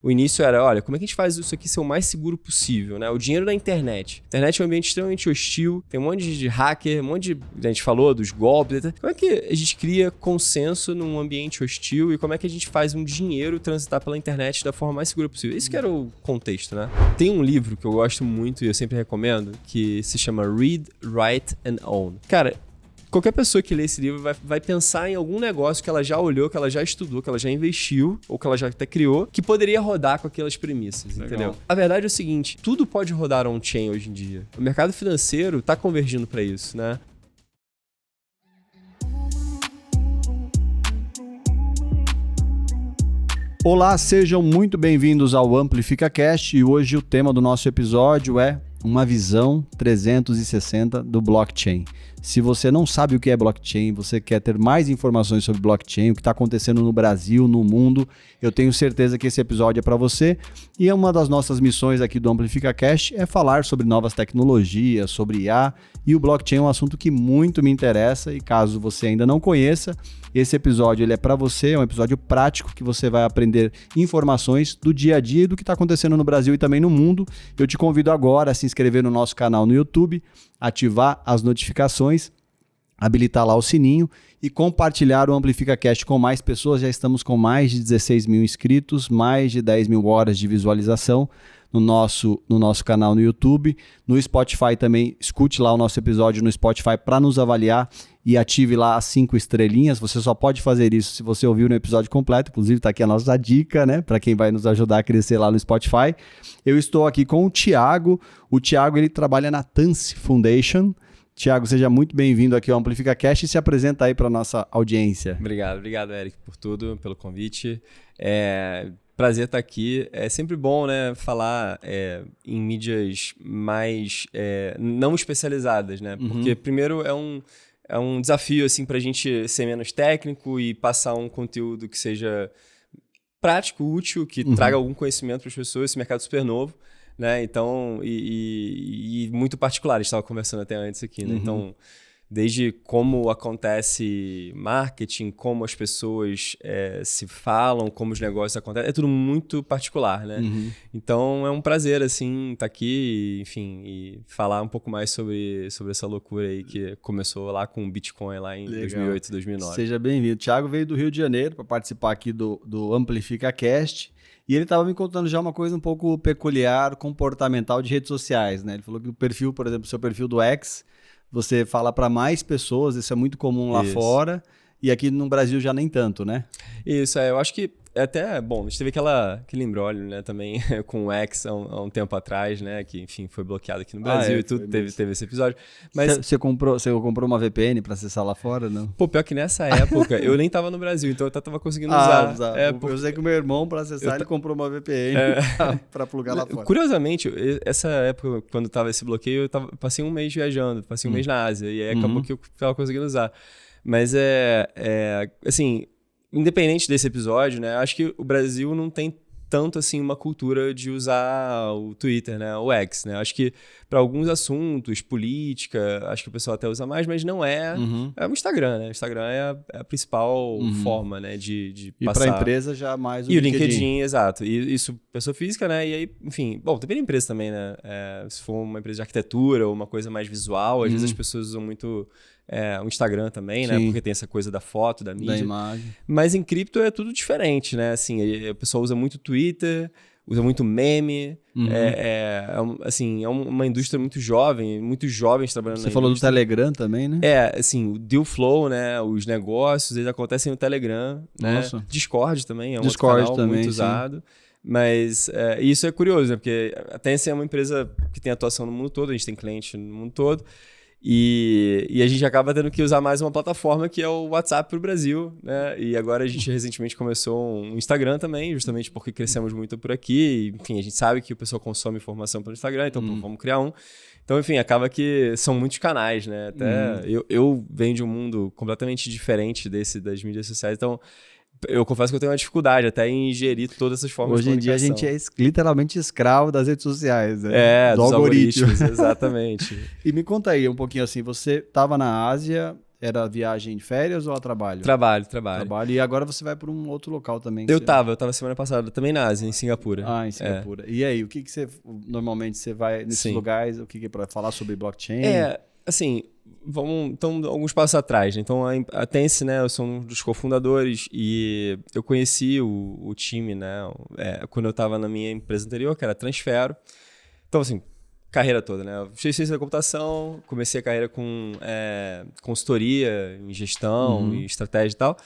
O início era, olha, como é que a gente faz isso aqui ser o mais seguro possível, né? O dinheiro da internet. A internet é um ambiente extremamente hostil, tem um monte de hacker, um monte de... A gente falou dos golpes, etc. Como é que a gente cria consenso num ambiente hostil e como é que a gente faz um dinheiro transitar pela internet da forma mais segura possível? Isso que era o contexto, né? Tem um livro que eu gosto muito e eu sempre recomendo, que se chama Read, Write and Own. Cara, qualquer pessoa que lê esse livro vai pensar em algum negócio que ela já olhou, que ela já estudou, que ela já investiu, ou que ela já até criou, que poderia rodar com aquelas premissas, entendeu? A verdade é o seguinte, tudo pode rodar on-chain hoje em dia. O mercado financeiro está convergindo para isso, né? Olá, sejam muito bem-vindos ao AmplificaCast e hoje o tema do nosso episódio é uma visão 360 do blockchain. Se você não sabe o que é blockchain, você quer ter mais informações sobre blockchain, o que está acontecendo no Brasil, no mundo, eu tenho certeza que esse episódio é para você. E uma das nossas missões aqui do AmplificaCast é falar sobre novas tecnologias, sobre IA, e o blockchain é um assunto que muito me interessa e caso você ainda não conheça, esse episódio ele é para você, é um episódio prático que você vai aprender informações do dia a dia e do que está acontecendo no Brasil e também no mundo. Eu te convido agora a se inscrever no nosso canal no YouTube, ativar as notificações, habilitar lá o sininho e compartilhar o AmplificaCast com mais pessoas. Já estamos com mais de 16 mil inscritos, mais de 10 mil horas de visualização no nosso canal no YouTube. No Spotify também, escute lá o nosso episódio no Spotify para nos avaliar e ative lá as 5 estrelinhas. Você só pode fazer isso se você ouviu no episódio completo. Inclusive está aqui a nossa dica, né, para quem vai nos ajudar a crescer lá no Spotify. Eu estou aqui com o Thiago. O Thiago ele trabalha na Tansi Foundation. Thiago, seja muito bem-vindo aqui ao AmplificaCast e se apresenta aí para a nossa audiência. Obrigado, Eric, por tudo, pelo convite. Prazer estar aqui. É sempre bom, né, falar em mídias mais não especializadas, né? Porque, primeiro, é um desafio assim, para a gente ser menos técnico e passar um conteúdo que seja prático, útil, que traga algum conhecimento para as pessoas. Esse mercado é super novo, né? Então, e muito particular. A gente estava conversando até antes aqui, né? Então, desde como acontece marketing, como as pessoas se falam, como os negócios acontecem, é tudo muito particular, né? Então, é um prazer, assim, estar aqui, enfim, e falar um pouco mais sobre essa loucura aí que começou lá com o Bitcoin lá em 2008, 2009. Seja bem-vindo. O Thiago veio do Rio de Janeiro para participar aqui do AmplificaCast. E ele estava me contando já uma coisa um pouco peculiar, comportamental de redes sociais, né? Ele falou que o perfil, por exemplo, o seu perfil do X, você fala para mais pessoas, isso é muito comum lá fora, e aqui no Brasil já nem tanto, né? Isso, eu acho que até, bom, a gente teve aquele imbróglio, né, também com o X há um tempo atrás, né, que, enfim, foi bloqueado aqui no Brasil e tudo, teve esse episódio. Mas você comprou uma VPN para acessar lá fora, não? Pô, pior que nessa época, eu nem tava no Brasil, então eu tava conseguindo usar. Eu sei que o meu irmão, para acessar, ele comprou uma VPN para plugar lá fora. Curiosamente, essa época, quando tava esse bloqueio, eu passei um mês viajando, passei um mês na Ásia, e aí acabou que eu tava conseguindo usar. Mas assim, independente desse episódio, né, acho que o Brasil não tem tanto assim uma cultura de usar o Twitter, né, o X, né? Acho que para alguns assuntos, política, acho que o pessoal até usa mais, mas não é o Instagram, né? O Instagram é a principal forma, né, de passar. E para a empresa já mais o LinkedIn, exato. E isso, pessoa física, né? E aí, enfim, bom, também empresa também, né? Se for uma empresa de arquitetura ou uma coisa mais visual, às vezes as pessoas usam muito o Instagram também, né? Porque tem essa coisa da foto, da mídia. Da imagem. Mas em cripto é tudo diferente, né? Assim, o pessoal usa muito Twitter, usa muito meme. Assim, é uma indústria muito jovem, muitos jovens trabalhando na indústria. Você falou do Telegram também, né? Assim, o deal flow, né? Os negócios, eles acontecem no Telegram, né? Discord também é um outro canal também, muito usado. Mas isso é curioso, né? Porque a Tencent é uma empresa que tem atuação no mundo todo, a gente tem cliente no mundo todo. E a gente acaba tendo que usar mais uma plataforma que é o WhatsApp para o Brasil, né? E agora a gente recentemente começou um Instagram também, justamente porque crescemos muito por aqui. Enfim, a gente sabe que o pessoal consome informação pelo Instagram, então vamos criar um. Então, enfim, acaba que são muitos canais, né? Até eu venho de um mundo completamente diferente das mídias sociais, então eu confesso que eu tenho uma dificuldade até em gerir todas essas formas de comunicação. Hoje em dia a gente é literalmente escravo das redes sociais, né? Dos algoritmos, exatamente. E me conta aí um pouquinho assim, você estava na Ásia, era viagem de férias ou a trabalho? Trabalho. Trabalho. E agora você vai para um outro local também. Eu tava semana passada também na Ásia, em Singapura. Ah, em Singapura. E aí, o que você normalmente você vai nesses lugares? O que é para falar sobre blockchain? Assim, então, alguns passos atrás, né? Então, a Tense, né, eu sou um dos cofundadores e eu conheci o time, né, quando eu estava na minha empresa anterior, que era Transfero. Então, assim, carreira toda, né? Eu fiz ciência da computação, comecei a carreira com consultoria em gestão e estratégia e tal.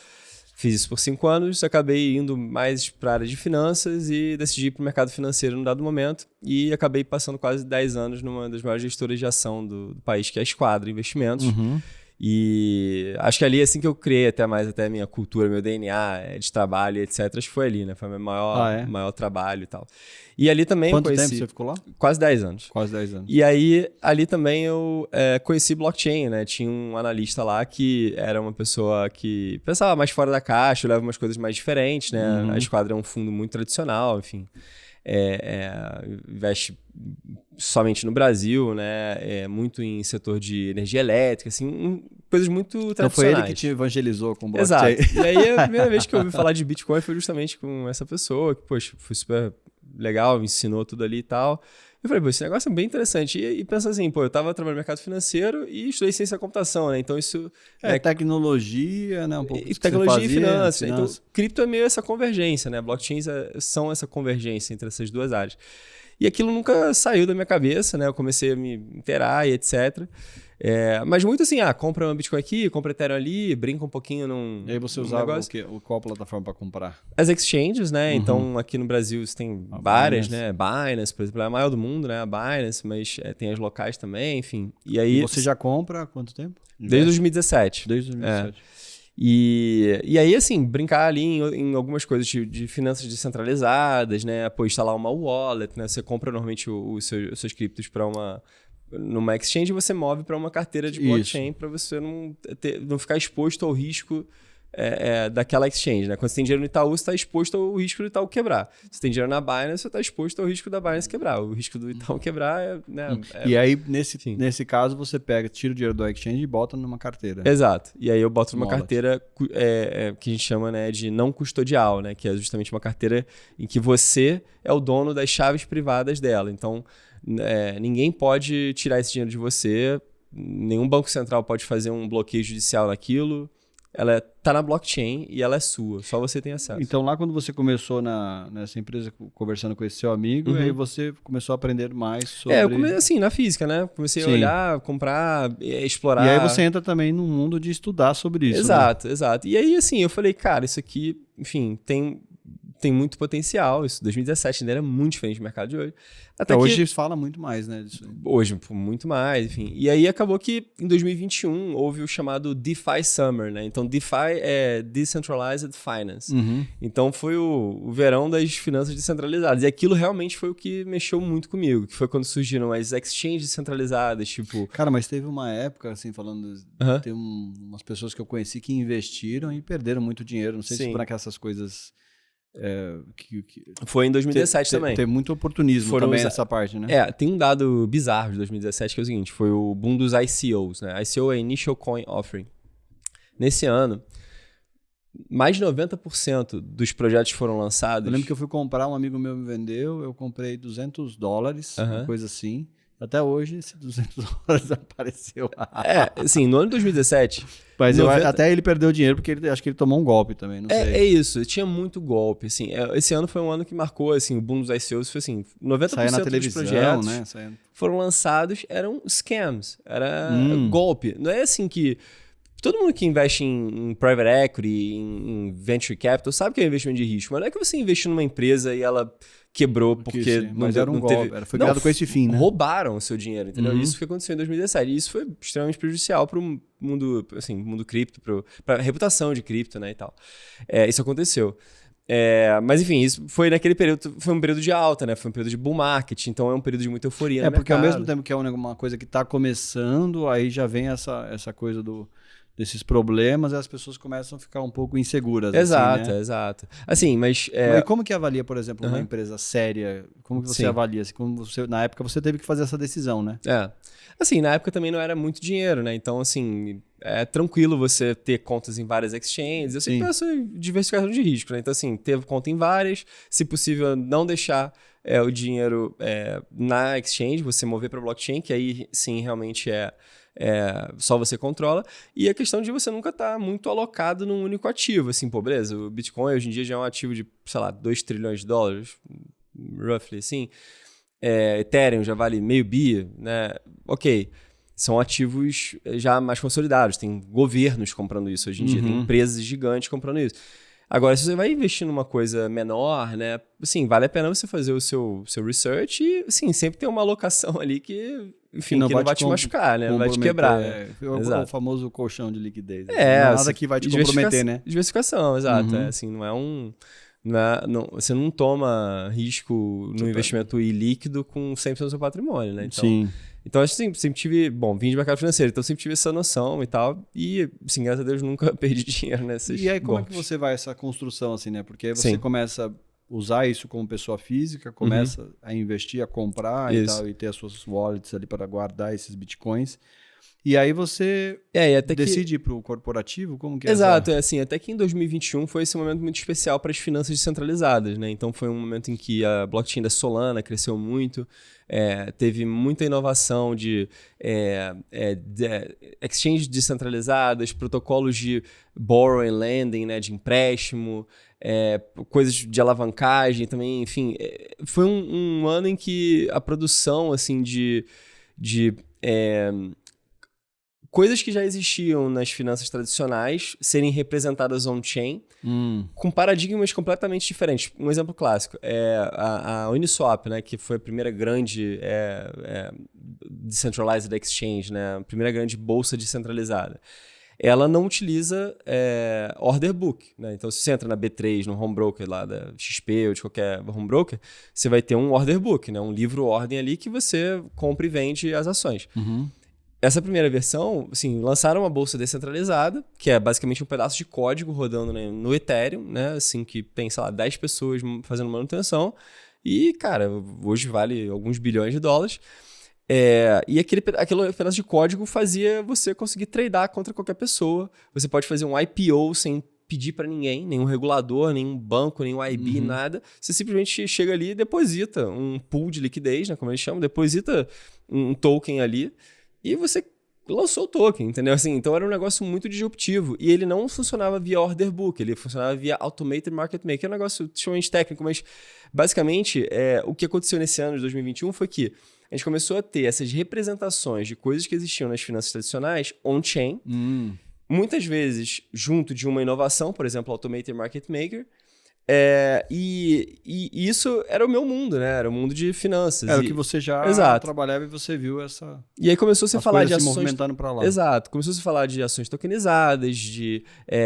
Fiz isso por 5 anos, acabei indo mais para a área de finanças e decidi ir para o mercado financeiro num dado momento e acabei passando quase 10 anos numa das maiores gestoras de ação do país, que é a Esquadra Investimentos. E acho que ali, assim que eu criei até a minha cultura, meu DNA de trabalho, etc., acho que foi ali, né? Foi o meu maior trabalho e tal. E ali também Quanto tempo você ficou lá? Quase 10 anos. Quase 10 anos. E aí, ali também eu conheci blockchain, né? Tinha um analista lá que era uma pessoa que pensava mais fora da caixa, leva umas coisas mais diferentes, né? A Esquadra é um fundo muito tradicional, enfim. Investe somente no Brasil, né? Muito em setor de energia elétrica, assim, coisas muito tradicionais. Então foi ele que te evangelizou com blockchain. Exato. E aí a primeira vez que eu ouvi falar de Bitcoin foi justamente com essa pessoa, que, poxa, foi super legal, me ensinou tudo ali e tal. Eu falei, pô, esse negócio é bem interessante. E pensa assim, pô, eu tava trabalhando no mercado financeiro e estudei ciência da computação, né? Então isso... tecnologia, né? Um pouco e tecnologia e finanças. Né? Então, cripto é meio essa convergência, né? Blockchains são essa convergência entre essas duas áreas. E aquilo nunca saiu da minha cabeça, né? Eu comecei a me inteirar e etc. Mas muito assim, compra um Bitcoin aqui, compra Ethereum ali, brinca um pouquinho num... E aí você usava qual plataforma para comprar? As exchanges, né? Então, aqui no Brasil você tem várias, né? Binance, por exemplo, é a maior do mundo, né? A Binance, mas tem as locais também, enfim. E aí... você já compra há quanto tempo? Desde 2017. Desde 2017. E aí, assim, brincar ali em algumas coisas de finanças descentralizadas, né? Pô, instalar uma wallet, né? Você compra normalmente os seus criptos numa exchange, você move para uma carteira de blockchain para você não ficar exposto ao risco daquela exchange, né? Quando você tem dinheiro no Itaú, você está exposto ao risco do Itaú quebrar. Se tem dinheiro na Binance, você está exposto ao risco da Binance quebrar. O risco do Itaú quebrar E aí, nesse caso, você tira o dinheiro do exchange e bota numa carteira. Exato. E aí eu boto numa carteira que a gente chama, né, de não custodial, né? Que é justamente uma carteira em que você é o dono das chaves privadas dela. Então, ninguém pode tirar esse dinheiro de você, nenhum banco central pode fazer um bloqueio judicial naquilo. Ela tá na blockchain e ela é sua, só você tem acesso. Então lá quando você começou nessa empresa conversando com esse seu amigo, aí você começou a aprender mais sobre... eu comecei assim, na física, né? Comecei a olhar, comprar, explorar. E aí você entra também no mundo de estudar sobre isso. Exato. E aí assim, eu falei, cara, isso aqui, enfim, tem muito potencial. Isso, 2017 ainda era muito diferente do mercado de hoje. Até hoje fala muito mais, né? Disso. Hoje, muito mais, enfim. E aí acabou que em 2021 houve o chamado DeFi Summer, né? Então DeFi é Decentralized Finance. Então foi o verão das finanças descentralizadas. E aquilo realmente foi o que mexeu muito comigo, que foi quando surgiram as exchanges descentralizadas, tipo... Cara, mas teve uma época, assim, falando... Tem umas pessoas que eu conheci que investiram e perderam muito dinheiro. Não sei se por essas coisas... Foi em 2017 também. Tem muito oportunismo também nessa parte, né? Tem um dado bizarro de 2017 que é o seguinte, foi o boom dos ICOs, né? ICO é Initial Coin Offering. Nesse ano, mais de 90% dos projetos foram lançados... Eu lembro que eu fui comprar, um amigo meu me vendeu, eu comprei $200, uma coisa assim. Até hoje, esse $200 apareceu. Assim, no ano de 2017... Mas até ele perdeu dinheiro, porque acho que ele tomou um golpe também, não sei. É isso, tinha muito golpe, assim. Esse ano foi um ano que marcou, assim, o boom dos ICOs, foi assim, 90% dos projetos foram lançados, eram scams, era golpe. Não é assim que... Todo mundo que investe em private equity, em venture capital, sabe que é um investimento de risco, mas não é que você investiu numa empresa e ela quebrou porque mas era um golpe, foi criado com esse fim, né? Roubaram o seu dinheiro, entendeu? Isso que aconteceu em 2017. E isso foi extremamente prejudicial para o mundo, assim, mundo cripto, para a reputação de cripto, né, e tal. Isso aconteceu. Mas enfim, isso foi naquele período, foi um período de alta, né? Foi um período de bull market, então é um período de muita euforia no porque mercado. ao mesmo tempo que é uma coisa que está começando, aí já vem essa coisa desses problemas e as pessoas começam a ficar um pouco inseguras. Exato, assim, né? Exato. Assim, mas... E como que avalia, por exemplo, uma empresa séria? Como que você avalia? Assim, na época você teve que fazer essa decisão, né? Assim, na época também não era muito dinheiro, né? Então, assim, é tranquilo você ter contas em várias exchanges. Eu sempre penso em diversificação de risco, né? Então, assim, ter conta em várias. Se possível, não deixar o dinheiro na exchange, você mover para blockchain, que aí, sim, realmente só você controla. E a questão de você nunca estar muito alocado num único ativo. Assim, pô, beleza, o Bitcoin hoje em dia já é um ativo de, sei lá, 2 trilhões de dólares, roughly, assim. Ethereum já vale meio bi, né? Ok, são ativos já mais consolidados. Tem governos comprando isso hoje em dia, tem empresas gigantes comprando isso. Agora, se você vai investir numa coisa menor, né? Assim, vale a pena você fazer o seu research e, assim, sempre ter uma alocação ali que, enfim, que não vai te machucar, né? Não vai te quebrar, né? O famoso colchão de liquidez. Não é nada que vai te comprometer, né? Diversificação, exato. Assim, não é um... você não toma risco no investimento ilíquido com 100% do seu patrimônio, né? Então, sim. Então, acho que sempre tive... Bom, vim de mercado financeiro, então sempre tive essa noção e tal. E, assim, graças a Deus, nunca perdi dinheiro nessas... E aí, como é que você vai essa construção, assim, né? Porque aí você começa a usar isso como pessoa física, começa a investir, a comprar e tal, e ter as suas wallets ali para guardar esses bitcoins. E aí você decide ir para o corporativo? Como que é? Exato, assim, até que em 2021 foi esse momento muito especial para as finanças descentralizadas, né? Então foi um momento em que a blockchain da Solana cresceu muito, teve muita inovação de exchanges descentralizadas, protocolos de borrow and lending, né? De empréstimo, coisas de alavancagem também, enfim. Foi um ano em que a produção, assim, de coisas que já existiam nas finanças tradicionais serem representadas on-chain com paradigmas completamente diferentes. Um exemplo clássico é a Uniswap, né, que foi a primeira grande decentralized exchange, né, a primeira grande bolsa descentralizada. Ela não utiliza order book, né? Então, se você entra na B3, no home broker lá da XP ou de qualquer home broker, você vai ter um order book, né? Um livro ordem ali que você compra e vende as ações. Essa primeira versão, assim, lançaram uma bolsa descentralizada, que é basicamente um pedaço de código rodando, né, no Ethereum, né, assim, que tem, sei lá, 10 pessoas fazendo manutenção, e, cara, hoje vale alguns bilhões de dólares. E aquele pedaço de código fazia você conseguir tradar contra qualquer pessoa. Você pode fazer um IPO sem pedir para ninguém, nenhum regulador, nenhum banco, nenhum IB, nada. Você simplesmente chega ali e deposita um pool de liquidez, né, como eles chamam, deposita um token ali, e você lançou o token, entendeu? Assim, então era um negócio muito disruptivo. E ele não funcionava via order book, ele funcionava via automated market maker. É um negócio extremamente técnico, mas basicamente o que aconteceu nesse ano de 2021 foi que a gente começou a ter essas representações de coisas que existiam nas finanças tradicionais on-chain, muitas vezes junto de uma inovação, por exemplo, automated market maker. E isso era o meu mundo, né? Era o mundo de finanças. Era o que você já trabalhava e você viu essa... E aí começou a falar de ações... se movimentando para lá. Exato. Começou a se falar de ações tokenizadas, de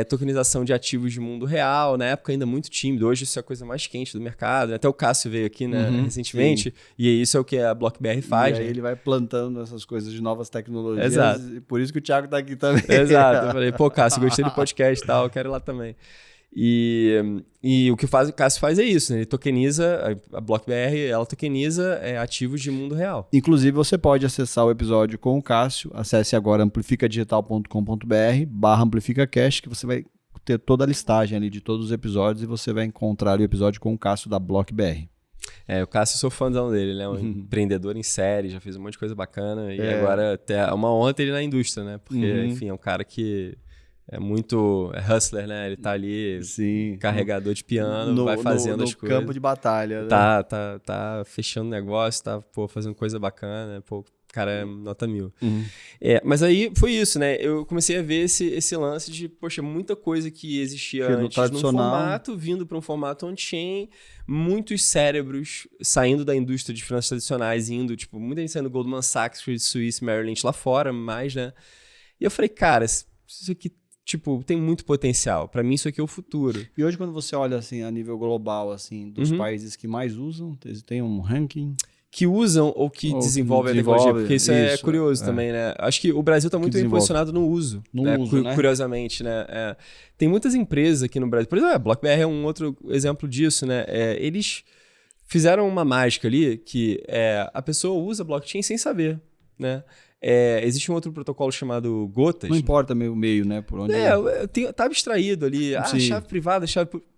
tokenização de ativos de mundo real. Na época ainda muito tímido. Hoje isso é a coisa mais quente do mercado. Até o Cássio veio aqui, né, recentemente. Sim. E isso é o que a BlockBR faz. E aí né? ele vai plantando essas coisas de novas tecnologias. Exato. E por isso que o Thiago tá aqui também. Exato. Eu falei, pô, Cássio, gostei do podcast e tal. Eu quero ir lá também. E o que o Cássio faz é isso, né? Ele tokeniza, a BlockBR, ela tokeniza ativos de mundo real. Inclusive, você pode acessar o episódio com o Cássio. Acesse agora amplificadigital.com.br/amplificacast, que você vai ter toda a listagem ali de todos os episódios e você vai encontrar ali o episódio com o Cássio da BlockBR. O Cássio, eu sou fãzão dele, né? Um empreendedor em série, já fez um monte de coisa bacana. E agora até é uma honra ter ele na indústria, né? Porque, enfim, é um cara que... É muito hustler, né? Ele tá ali, carregador de piano, vai fazendo as coisas. No campo de batalha, né? Tá fechando negócio, tá fazendo coisa bacana, o cara é nota 1000. Mas aí foi isso, né? Eu comecei a ver esse lance de, poxa, muita coisa que existia antes num formato, vindo para um formato on-chain, muitos cérebros saindo da indústria de finanças tradicionais, indo, tipo, muita gente saindo do Goldman Sachs, Credit Suisse, Merrill Lynch lá fora, mais, né? E eu falei, cara, isso aqui tipo, tem muito potencial. Para mim, isso aqui é o futuro. E hoje, quando você olha, assim, a nível global, assim, dos países que mais usam, tem um ranking? que usam ou que desenvolvem a tecnologia, porque isso é curioso também, né? Acho que o Brasil está muito bem posicionado no uso, né? Curiosamente, né? Tem muitas empresas aqui no Brasil, por exemplo, a BlockBR é um outro exemplo disso, né? Eles fizeram uma mágica ali que a pessoa usa blockchain sem saber, né? Existe um outro protocolo chamado Gotas. Não importa o meio, né? Por onde tá abstraído ali. Chave privada,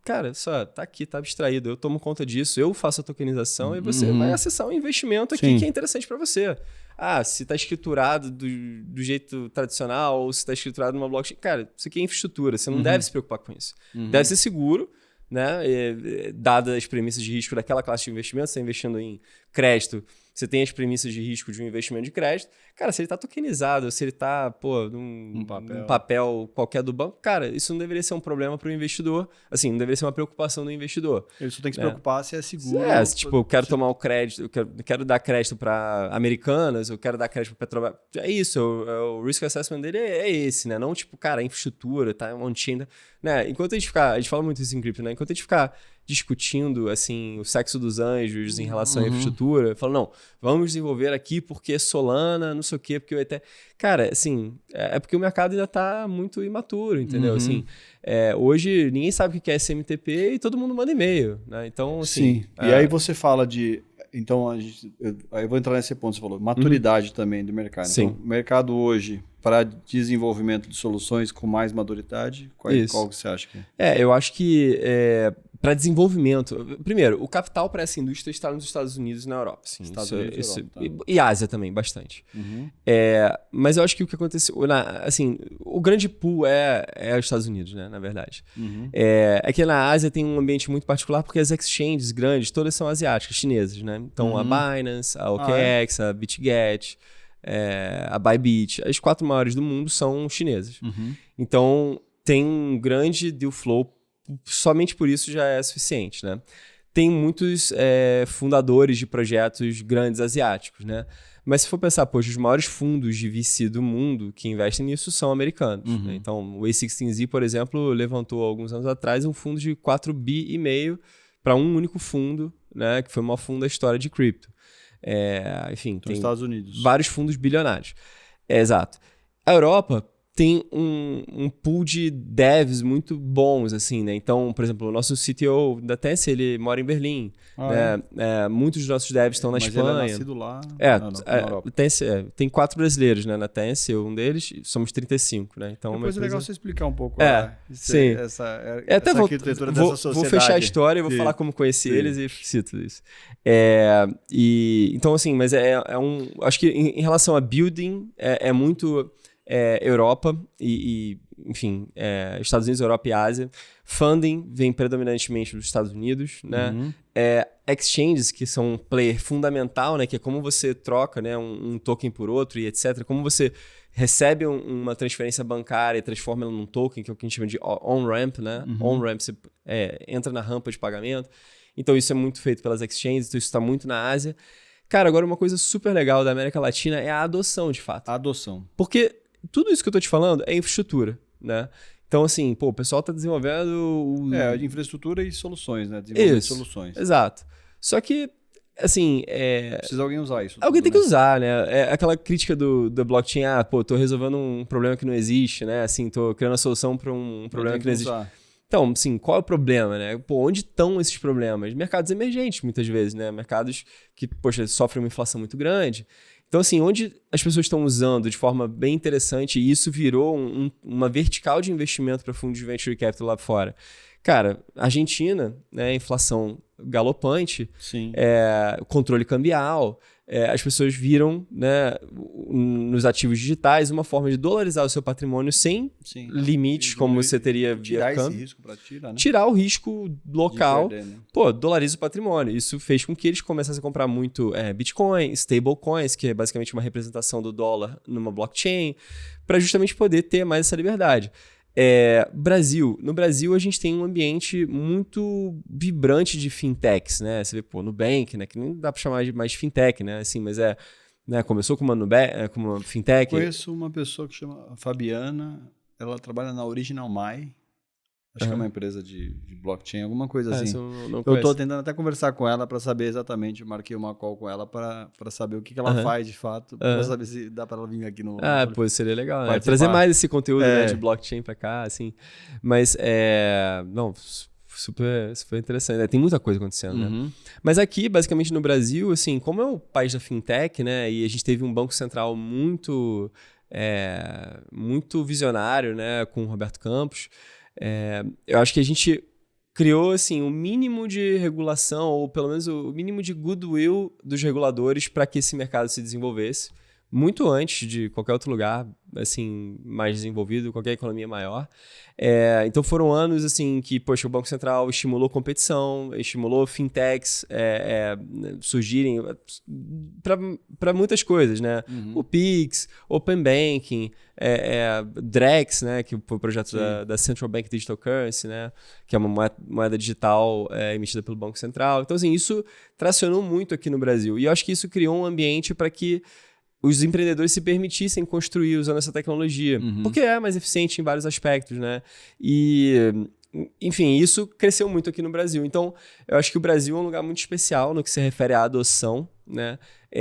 Cara, só tá aqui, tá abstraído. Eu tomo conta disso, eu faço a tokenização e você vai acessar um investimento aqui que é interessante para você. Se tá escriturado do jeito tradicional ou se tá escriturado numa blockchain. Cara, isso aqui é infraestrutura, você não deve se preocupar com isso. Deve ser seguro, né? Dadas as premissas de risco daquela classe de investimento, você está investindo em crédito, você tem as premissas de risco de um investimento de crédito. Cara, se ele está tokenizado, se ele está num papel qualquer do banco, cara, isso não deveria ser um problema para o investidor. Assim, não deveria ser uma preocupação do investidor. Ele só tem que se preocupar se é seguro. Eu quero tomar o crédito, eu quero dar crédito para Americanas, eu quero dar crédito para Petrobras. É isso, o risk assessment dele é esse, né? Não a infraestrutura, tá on-chain, né? Enquanto a gente fala muito isso em cripto, né? Enquanto a gente ficar discutindo, assim, o sexo dos anjos em relação à infraestrutura, falando, não, vamos desenvolver aqui porque Solana, não sei o quê, porque eu até... Cara, assim, é porque o mercado ainda tá muito imaturo, entendeu? Assim, hoje ninguém sabe o que é SMTP e todo mundo manda e-mail, né? Então, assim... Sim, e aí você fala de... Então, aí eu vou entrar nesse ponto que você falou, maturidade também do mercado. Sim. Então, o mercado hoje, para desenvolvimento de soluções com mais maturidade, qual que você acha que é? Eu acho que para desenvolvimento... Primeiro, o capital para essa indústria está nos Estados Unidos e na Europa. Sim, Estados Unidos e Europa, e Ásia também, bastante. Mas eu acho que o que aconteceu... Assim, o grande pool é os Estados Unidos, né, na verdade. É que na Ásia tem um ambiente muito particular porque as exchanges grandes, todas são asiáticas, chinesas, né? Então, a Binance, a OKX, a BitGet, a Bybit, as 4 maiores do mundo são chinesas. Então, tem um grande deal flow, somente por isso já é suficiente, né? Tem muitos fundadores de projetos grandes asiáticos, né? Mas se for pensar, os maiores fundos de VC do mundo que investem nisso são americanos. Né? Então, o A16Z, por exemplo, levantou alguns anos atrás um fundo de 4,5 bi para um único fundo, né? Que foi o maior fundo da história de cripto. Enfim, tem Estados Unidos. Vários fundos bilionários. Exato. A Europa tem um pool de devs muito bons, assim, né? Então, por exemplo, o nosso CTO da Tencent, ele mora em Berlim. Muitos dos nossos devs estão na Espanha. Mas ele é nascido lá na Europa. Tem 4 brasileiros, né, na Tencent, um deles, somos 35, né? Então, depois é legal você explicar um pouco sim. essa arquitetura dessa sociedade. Vou fechar a história e vou falar como conheci eles e cito isso. Então, assim, mas acho que em relação a building, é muito... Europa enfim, Estados Unidos, Europa e Ásia. Funding vem predominantemente dos Estados Unidos, né? Exchanges, que são um player fundamental, né? Que é como você troca, né, um token por outro e etc. Como você recebe uma transferência bancária e transforma ela num token, que é o que a gente chama de on-ramp, né? On-ramp, você entra na rampa de pagamento. Então, isso é muito feito pelas exchanges, então isso está muito na Ásia. Cara, agora uma coisa super legal da América Latina é a adoção, de fato. A adoção. Porque tudo isso que eu tô te falando é infraestrutura, né? Então, assim, o pessoal tá desenvolvendo... infraestrutura e soluções, né? Desenvolvendo soluções. Exato. Só que, assim... Precisa alguém usar isso. Alguém tem que usar, né? Aquela crítica do blockchain, tô resolvendo um problema que não existe, né? Assim, tô criando a solução para um problema que não existe. Então, assim, qual é o problema, né? Onde estão esses problemas? Mercados emergentes, muitas vezes, né? Mercados que, sofrem uma inflação muito grande. Então, assim, onde as pessoas estão usando de forma bem interessante, e isso virou uma vertical de investimento para fundos de venture capital lá fora. Cara, Argentina, né, inflação galopante, controle cambial, as pessoas viram, né, nos ativos digitais uma forma de dolarizar o seu patrimônio sem limites, como você teria via câmbio. Tirar esse risco para tirar, né? Tirar o risco local. Perder, né? Dolariza o patrimônio. Isso fez com que eles começassem a comprar muito Bitcoin, stablecoins, que é basicamente uma representação do dólar numa blockchain, para justamente poder ter mais essa liberdade. No Brasil a gente tem um ambiente muito vibrante de fintechs, né? Você vê, Nubank, né? Que nem dá para chamar mais de fintech, né? Assim, mas né? Começou com como uma fintech. Conheço uma pessoa que chama Fabiana, ela trabalha na Original My. Acho que é uma empresa de blockchain, alguma coisa assim. Não Eu tô tentando até conversar com ela para saber exatamente. Eu marquei uma call com ela para saber o que ela faz de fato, para saber se dá para ela vir aqui no. Pô, seria legal, né? Trazer mais esse conteúdo, né, de blockchain para cá, assim. Mas não, super interessante, né? Tem muita coisa acontecendo, né? Mas aqui, basicamente no Brasil, assim, como é o país da fintech, né? E a gente teve um banco central muito visionário, né? Com o Roberto Campos. Eu acho que a gente criou assim, o mínimo de regulação, ou pelo menos o mínimo de goodwill dos reguladores para que esse mercado se desenvolvesse, muito antes de qualquer outro lugar assim, mais desenvolvido, qualquer economia maior. Então foram anos assim, que poxa, o Banco Central estimulou competição, estimulou fintechs surgirem para muitas coisas, né? O Pix, Open Banking, Drex, né? Que foi o projeto da Central Bank Digital Currency, né? Que é uma moeda digital emitida pelo Banco Central. Então, assim, isso tracionou muito aqui no Brasil. E eu acho que isso criou um ambiente para que os empreendedores se permitissem construir usando essa tecnologia, porque é mais eficiente em vários aspectos, né? E, enfim, isso cresceu muito aqui no Brasil. Então, eu acho que o Brasil é um lugar muito especial no que se refere à adoção, né?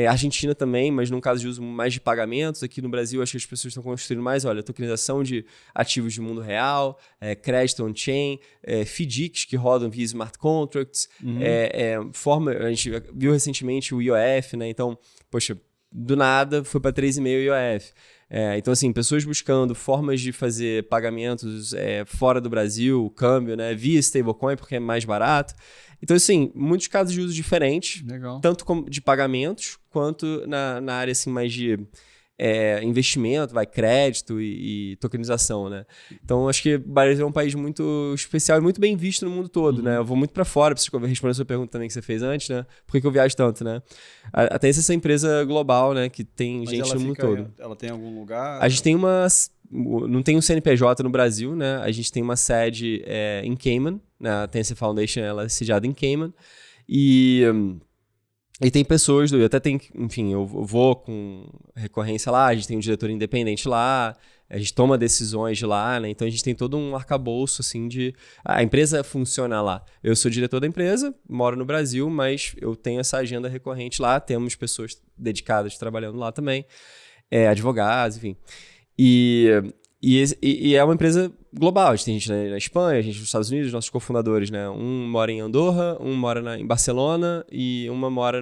Argentina também, mas num caso de uso mais de pagamentos. Aqui no Brasil, acho que as pessoas estão construindo mais, tokenização de ativos de mundo real, crédito on-chain, FDICs que rodam via smart contracts, a gente viu recentemente o IOF, né? Então, poxa, do nada foi para 3,5 IOF. Então, assim, pessoas buscando formas de fazer pagamentos fora do Brasil, câmbio, né, via stablecoin, porque é mais barato. Então, assim, muitos casos de uso diferentes, tanto de pagamentos, quanto na área assim, mais de investimento, crédito e tokenização, né? Então, acho que o Brasil é um país muito especial e muito bem visto no mundo todo, né? Eu vou muito para fora, preciso responder a sua pergunta também que você fez antes, né? Por que eu viajo tanto, né? Até essa empresa global, né? Que tem gente no mundo todo. Ela tem algum lugar? A gente tem não tem um CNPJ no Brasil, né? A gente tem uma sede em Cayman, né? A Tencent Foundation, ela é sediada em Cayman. E tem pessoas, eu até tenho, enfim, eu vou com recorrência lá, a gente tem um diretor independente lá, a gente toma decisões de lá, né? Então a gente tem todo um arcabouço, assim, a empresa funciona lá. Eu sou diretor da empresa, moro no Brasil, mas eu tenho essa agenda recorrente lá, temos pessoas dedicadas trabalhando lá também, advogados, enfim. E é uma empresa global. A gente tem gente na Espanha, a gente nos Estados Unidos, nossos cofundadores, né? Um mora em Andorra, um mora em Barcelona e uma mora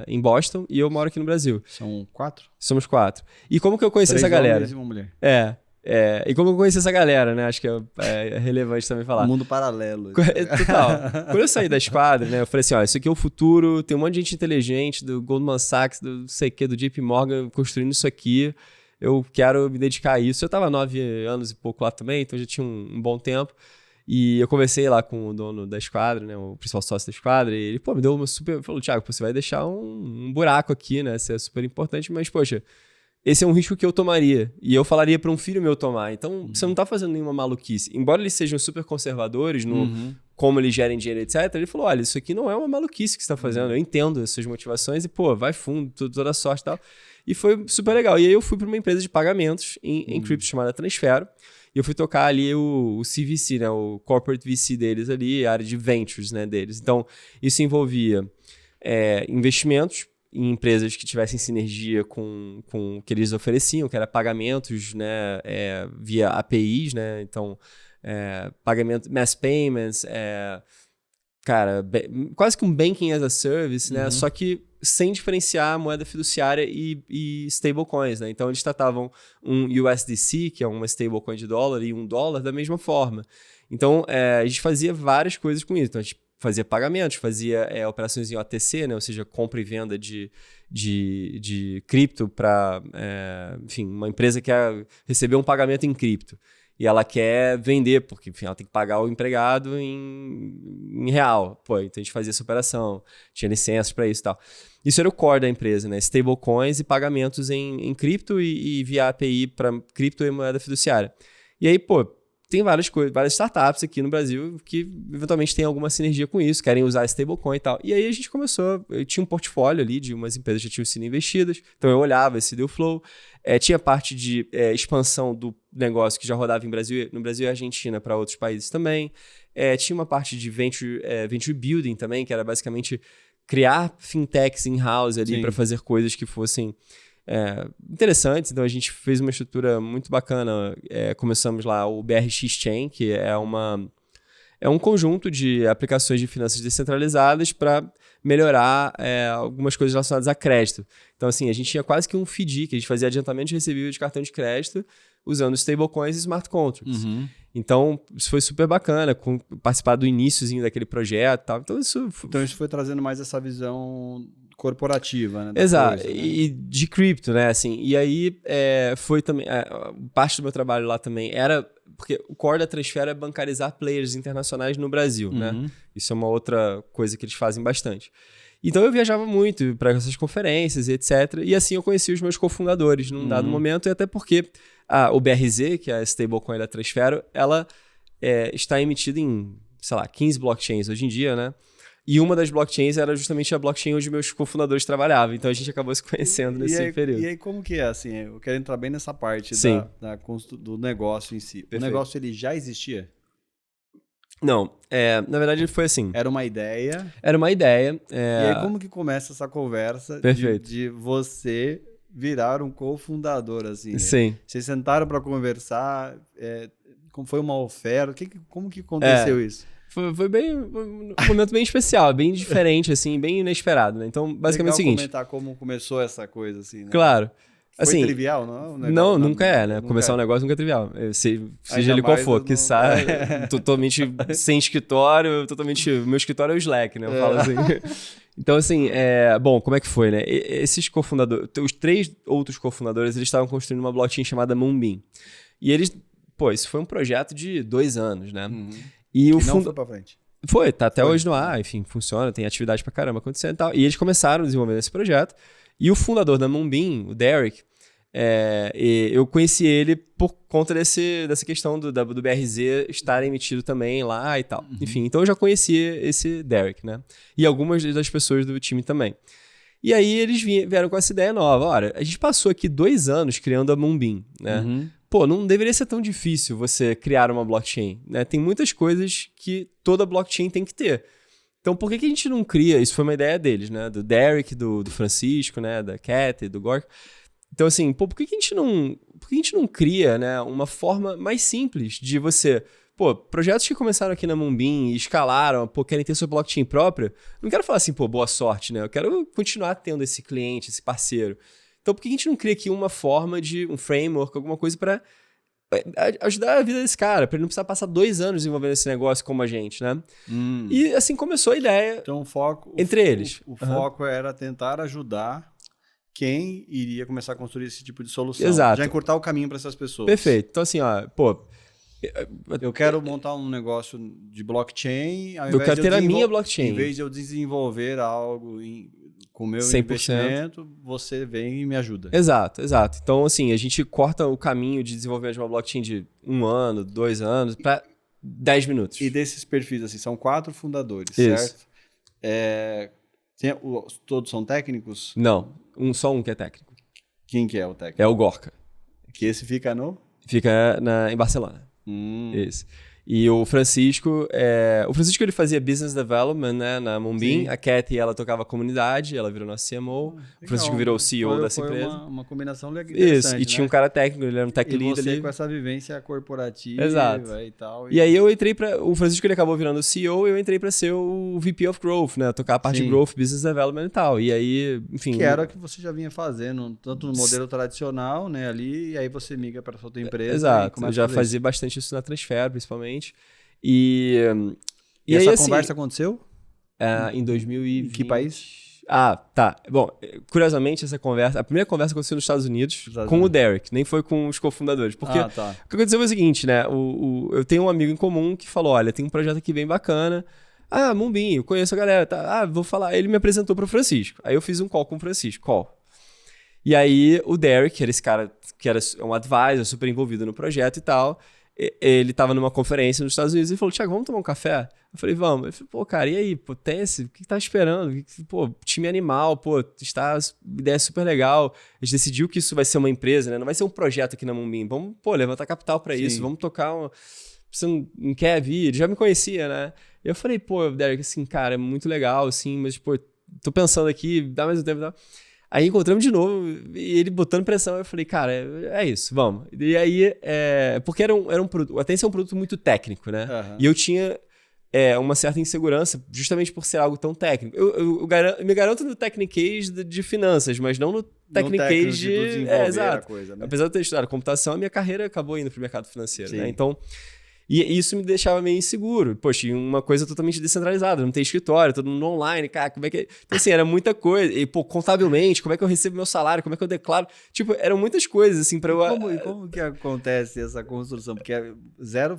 em Boston e eu moro aqui no Brasil. São 4? Somos 4. E como que eu conheci essa galera? 3 homens e uma mulher. E como eu conheci essa galera, né? Acho que é relevante também falar. Um mundo paralelo. Total. Quando eu saí da esquadra, né? Eu falei assim, isso aqui é o futuro, tem um monte de gente inteligente do Goldman Sachs, do não sei o que, do JP Morgan construindo isso aqui. Eu quero me dedicar a isso. Eu estava 9 anos e pouco lá também, então já tinha um bom tempo. E eu conversei lá com o dono da esquadra, né, o principal sócio da esquadra, e ele, me deu uma super... Falou, Thiago, você vai deixar um buraco aqui, né? Isso é super importante, mas, poxa, esse é um risco que eu tomaria. E eu falaria para um filho meu tomar. Então, você não está fazendo nenhuma maluquice. Embora eles sejam super conservadores no como eles gerem dinheiro, etc., ele falou, olha, isso aqui não é uma maluquice que você está fazendo. Eu entendo as suas motivações e, vai fundo, toda a sorte e tal. E foi super legal. E aí eu fui para uma empresa de pagamentos em cripto chamada Transfero. E eu fui tocar ali o CVC, né? O Corporate VC deles ali, a área de Ventures, né, deles. Então, isso envolvia investimentos em empresas que tivessem sinergia com o que eles ofereciam, que era pagamentos, né, via APIs, né? Então, pagamento, mass payments, quase que um banking as a service, né? Só que sem diferenciar a moeda fiduciária e stablecoins, né? Então, eles tratavam um USDC, que é uma stablecoin de dólar, e um dólar da mesma forma. Então, a gente fazia várias coisas com isso. Então, a gente fazia pagamentos, fazia operações em OTC, né? Ou seja, compra e venda de cripto para, enfim, uma empresa que quer receber um pagamento em cripto. E ela quer vender, porque, enfim, ela tem que pagar o empregado em real. Então a gente fazia essa operação, tinha licenças para isso e tal. Isso era o core da empresa, né? Stablecoins e pagamentos em cripto e via API para cripto e moeda fiduciária. E aí, tem várias startups aqui no Brasil que eventualmente têm alguma sinergia com isso, querem usar stablecoin e tal. E aí a gente começou, eu tinha um portfólio ali de umas empresas que já tinham sido investidas, então eu olhava esse deal flow, tinha parte de expansão do negócio que já rodava no Brasil e Argentina para outros países também, tinha uma parte de venture building também, que era basicamente criar fintechs in-house ali para fazer coisas que fossem interessantes. Então a gente fez uma estrutura muito bacana. Começamos lá o BRX Chain, que é um conjunto de aplicações de finanças descentralizadas para melhorar algumas coisas relacionadas a crédito. Então, assim, a gente tinha quase que um FDIC, que a gente fazia adiantamento de recebível de cartão de crédito usando stablecoins e smart contracts. Uhum. Então, isso foi super bacana, participar do iniciozinho daquele projeto e tal. Então, isso foi trazendo mais essa visão corporativa, né? Exato, coisa, né? E de cripto, né? Assim, e aí foi também. Parte do meu trabalho lá também era. Porque o core da Transfero é bancarizar players internacionais no Brasil, né? Isso é uma outra coisa que eles fazem bastante. Então eu viajava muito para essas conferências e etc. E assim eu conheci os meus cofundadores num dado momento, e até porque o BRZ, que é a stablecoin da Transfero, ela está emitida em, sei lá, 15 blockchains hoje em dia, né? E uma das blockchains era justamente a blockchain onde meus cofundadores trabalhavam. Então a gente acabou se conhecendo nesse período. E aí como que é, assim? Eu quero entrar bem nessa parte do negócio em si. Perfeito. O negócio, ele já existia? Não, na verdade foi assim. Era uma ideia. E aí como que começa essa conversa de você virar um cofundador, assim? Sim. Vocês sentaram para conversar, como foi uma oferta? Como que aconteceu isso? Foi um momento bem especial, bem diferente, assim, bem inesperado, né? Então, basicamente é o seguinte... comentar como começou essa coisa, assim, né? Claro. Assim, foi trivial, não? Não, nunca é, né? Começar um negócio nunca é trivial. Seja ele qual for, que sai totalmente sem escritório, meu escritório é o Slack, né? Eu falo assim. Então, assim, bom, como é que foi, né? Esses cofundadores, os 3 outros cofundadores, eles estavam construindo uma blockchain chamada Moonbeam. E eles, isso foi um projeto de 2 anos, né? E não foi pra frente. Tá até hoje no ar, enfim, funciona, tem atividade pra caramba acontecendo e tal. E eles começaram a desenvolver esse projeto. E o fundador da Moonbeam, o Derek, eu conheci ele por conta dessa questão do BRZ estar emitido também lá e tal. Enfim, então eu já conhecia esse Derek, né? E algumas das pessoas do time também. E aí eles vieram com essa ideia nova. Olha, a gente passou aqui 2 anos criando a Moonbeam, né? Não deveria ser tão difícil você criar uma blockchain, né? Tem muitas coisas que toda blockchain tem que ter. Então, por que a gente não cria... Isso foi uma ideia deles, né? Do Derek, do Francisco, né? Da Cat, do Gork. Então, assim, por que a gente não cria, né, uma forma mais simples de você... projetos que começaram aqui na Moonbeam e escalaram, querem ter sua blockchain própria, não quero falar assim, boa sorte, né? Eu quero continuar tendo esse cliente, esse parceiro. Então, por que a gente não cria aqui uma forma de um framework, alguma coisa para ajudar a vida desse cara, para ele não precisar passar 2 anos desenvolvendo esse negócio como a gente, né? E assim começou a ideia. Então, o foco eles. O foco era tentar ajudar quem iria começar a construir esse tipo de solução. Exato. Já encurtar o caminho para essas pessoas. Perfeito. Então, assim, eu quero montar um negócio de blockchain. Eu quero ter a minha blockchain. Em vez de eu desenvolver algo com o meu 100%. Investimento, você vem e me ajuda. Exato. Então, assim, a gente corta o caminho de desenvolvimento de uma blockchain de 1 ano, 2 anos, para 10 minutos. E desses perfis, assim, são 4 fundadores, isso. Certo? Todos são técnicos? Não, só um que é técnico. Quem que é o técnico? É o Gorka. Que esse fica no? Fica em Barcelona. Isso. E o Francisco, ele fazia business development, né, na Moonbeam. Sim. A Cathy, ela tocava comunidade, ela virou nossa CMO. O Francisco virou o CEO dessa empresa. Uma combinação legal. Isso, e tinha um cara técnico, ele era um tech lead ali. E você com essa vivência corporativa. Exato. E tal. E aí eu entrei o Francisco, ele acabou virando o CEO, e eu entrei para ser o VP of Growth, né, tocar a parte de Growth, Business Development e tal. E aí, enfim... Que era o que você já vinha fazendo, tanto no modelo tradicional, né, ali, e aí você migra para a sua empresa. Exato, eu já fazia bastante isso na Transfero, principalmente. E essa aí, conversa aconteceu? Em 2020. Em que país? Tá. Bom, curiosamente, a primeira conversa aconteceu nos Estados Unidos com o Derek, nem foi com os cofundadores. Porque o que aconteceu foi o seguinte, né? Eu tenho um amigo em comum que falou: olha, tem um projeto aqui bem bacana. Moonbeam, eu conheço a galera. Tá? Vou falar. Ele me apresentou pro Francisco. Aí eu fiz um call com o Francisco. E aí o Derek, que era esse cara que era um advisor, super envolvido no projeto e tal. ele tava numa conferência nos Estados Unidos e falou, Thiago, vamos tomar um café? Eu falei, vamos. Ele falou, pô, cara, e aí, pô, Tense, o que tá esperando? Pô, time animal, pô, ideia super legal. A gente decidiu que isso vai ser uma empresa, né? Não vai ser um projeto aqui na Moonbeam. Vamos, pô, levantar capital pra isso, vamos tocar Você não quer vir? Ele já me conhecia, né? Eu falei, pô, Derek, assim, cara, é muito legal, assim, mas, pô, tô pensando aqui, dá mais um tempo, dá. Aí encontramos de novo, e ele botando pressão, eu falei, cara, é isso, vamos. E aí, porque era um produto, a Tense é um produto muito técnico, né? Uhum. E eu tinha uma certa insegurança, justamente por ser algo tão técnico. Eu me garanto no Techniquez de finanças, mas não no Techniquez de desenvolver exato. A coisa, né? Apesar de eu ter estudado computação, a minha carreira acabou indo pro mercado financeiro, né? Então, e isso me deixava meio inseguro. Poxa, uma coisa totalmente descentralizada, não tem escritório, todo mundo online, cara, como é que... Então, assim, era muita coisa. E, pô, contabilmente, como é que eu recebo meu salário, como é que eu declaro? Tipo, eram muitas coisas, assim, pra eu... E como que acontece essa construção? Porque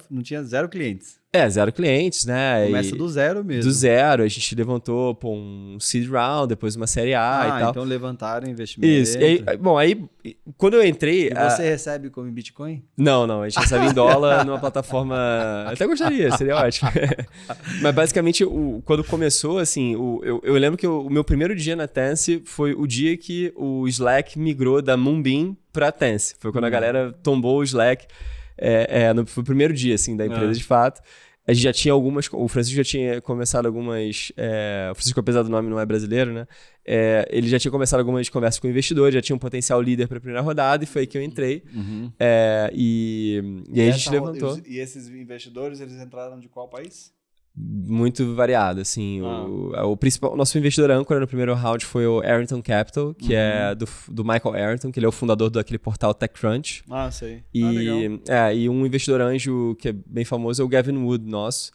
não tinha zero clientes. Zero clientes, né? Começa do zero mesmo. Do zero. A gente levantou um seed round, depois uma série A e tal. Então levantaram investimento. Isso. Aí, quando eu entrei... E você recebe como em Bitcoin? Não. A gente recebe em dólar numa plataforma... Até gostaria, seria ótimo. Mas basicamente, quando começou, assim, eu lembro que o meu primeiro dia na Tense foi o dia que o Slack migrou da Moonbeam pra Tense. Foi quando a galera tombou o Slack. Foi o primeiro dia, assim, da empresa, de fato. A gente já tinha o Francisco já tinha começado algumas... o Francisco, apesar do nome, não é brasileiro, né? Ele já tinha começado algumas conversas com investidores, já tinha um potencial líder para a primeira rodada, e foi aí que eu entrei. Uhum. E aí a gente levantou. E esses investidores, eles entraram de qual país? Muito variado, assim. O nosso investidor âncora no primeiro round foi o Arrington Capital, que é do Michael Arrington, que ele é o fundador daquele portal TechCrunch. Sei. Legal. E um investidor anjo que é bem famoso é o Gavin Wood, nosso,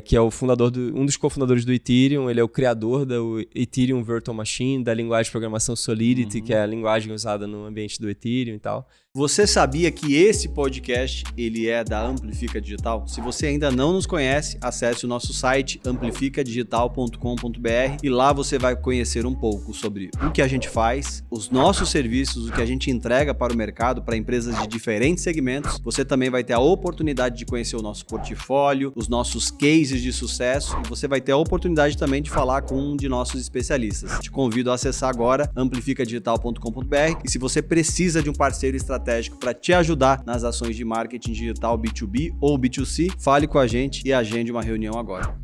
que é o fundador um dos cofundadores do Ethereum. Ele é o criador do Ethereum Virtual Machine, da linguagem de programação Solidity, que é a linguagem usada no ambiente do Ethereum e tal. Você sabia que esse podcast ele é da Amplifica Digital? Se você ainda não nos conhece, acesse o nosso site amplificadigital.com.br e lá você vai conhecer um pouco sobre o que a gente faz, os nossos serviços, o que a gente entrega para o mercado, para empresas de diferentes segmentos. Você também vai ter a oportunidade de conhecer o nosso portfólio, os nossos cases de sucesso, e você vai ter a oportunidade também de falar com um de nossos especialistas. Te convido a acessar agora amplificadigital.com.br e se você precisa de um parceiro estratégico para te ajudar nas ações de marketing digital B2B ou B2C, fale com a gente e agende uma reunião agora.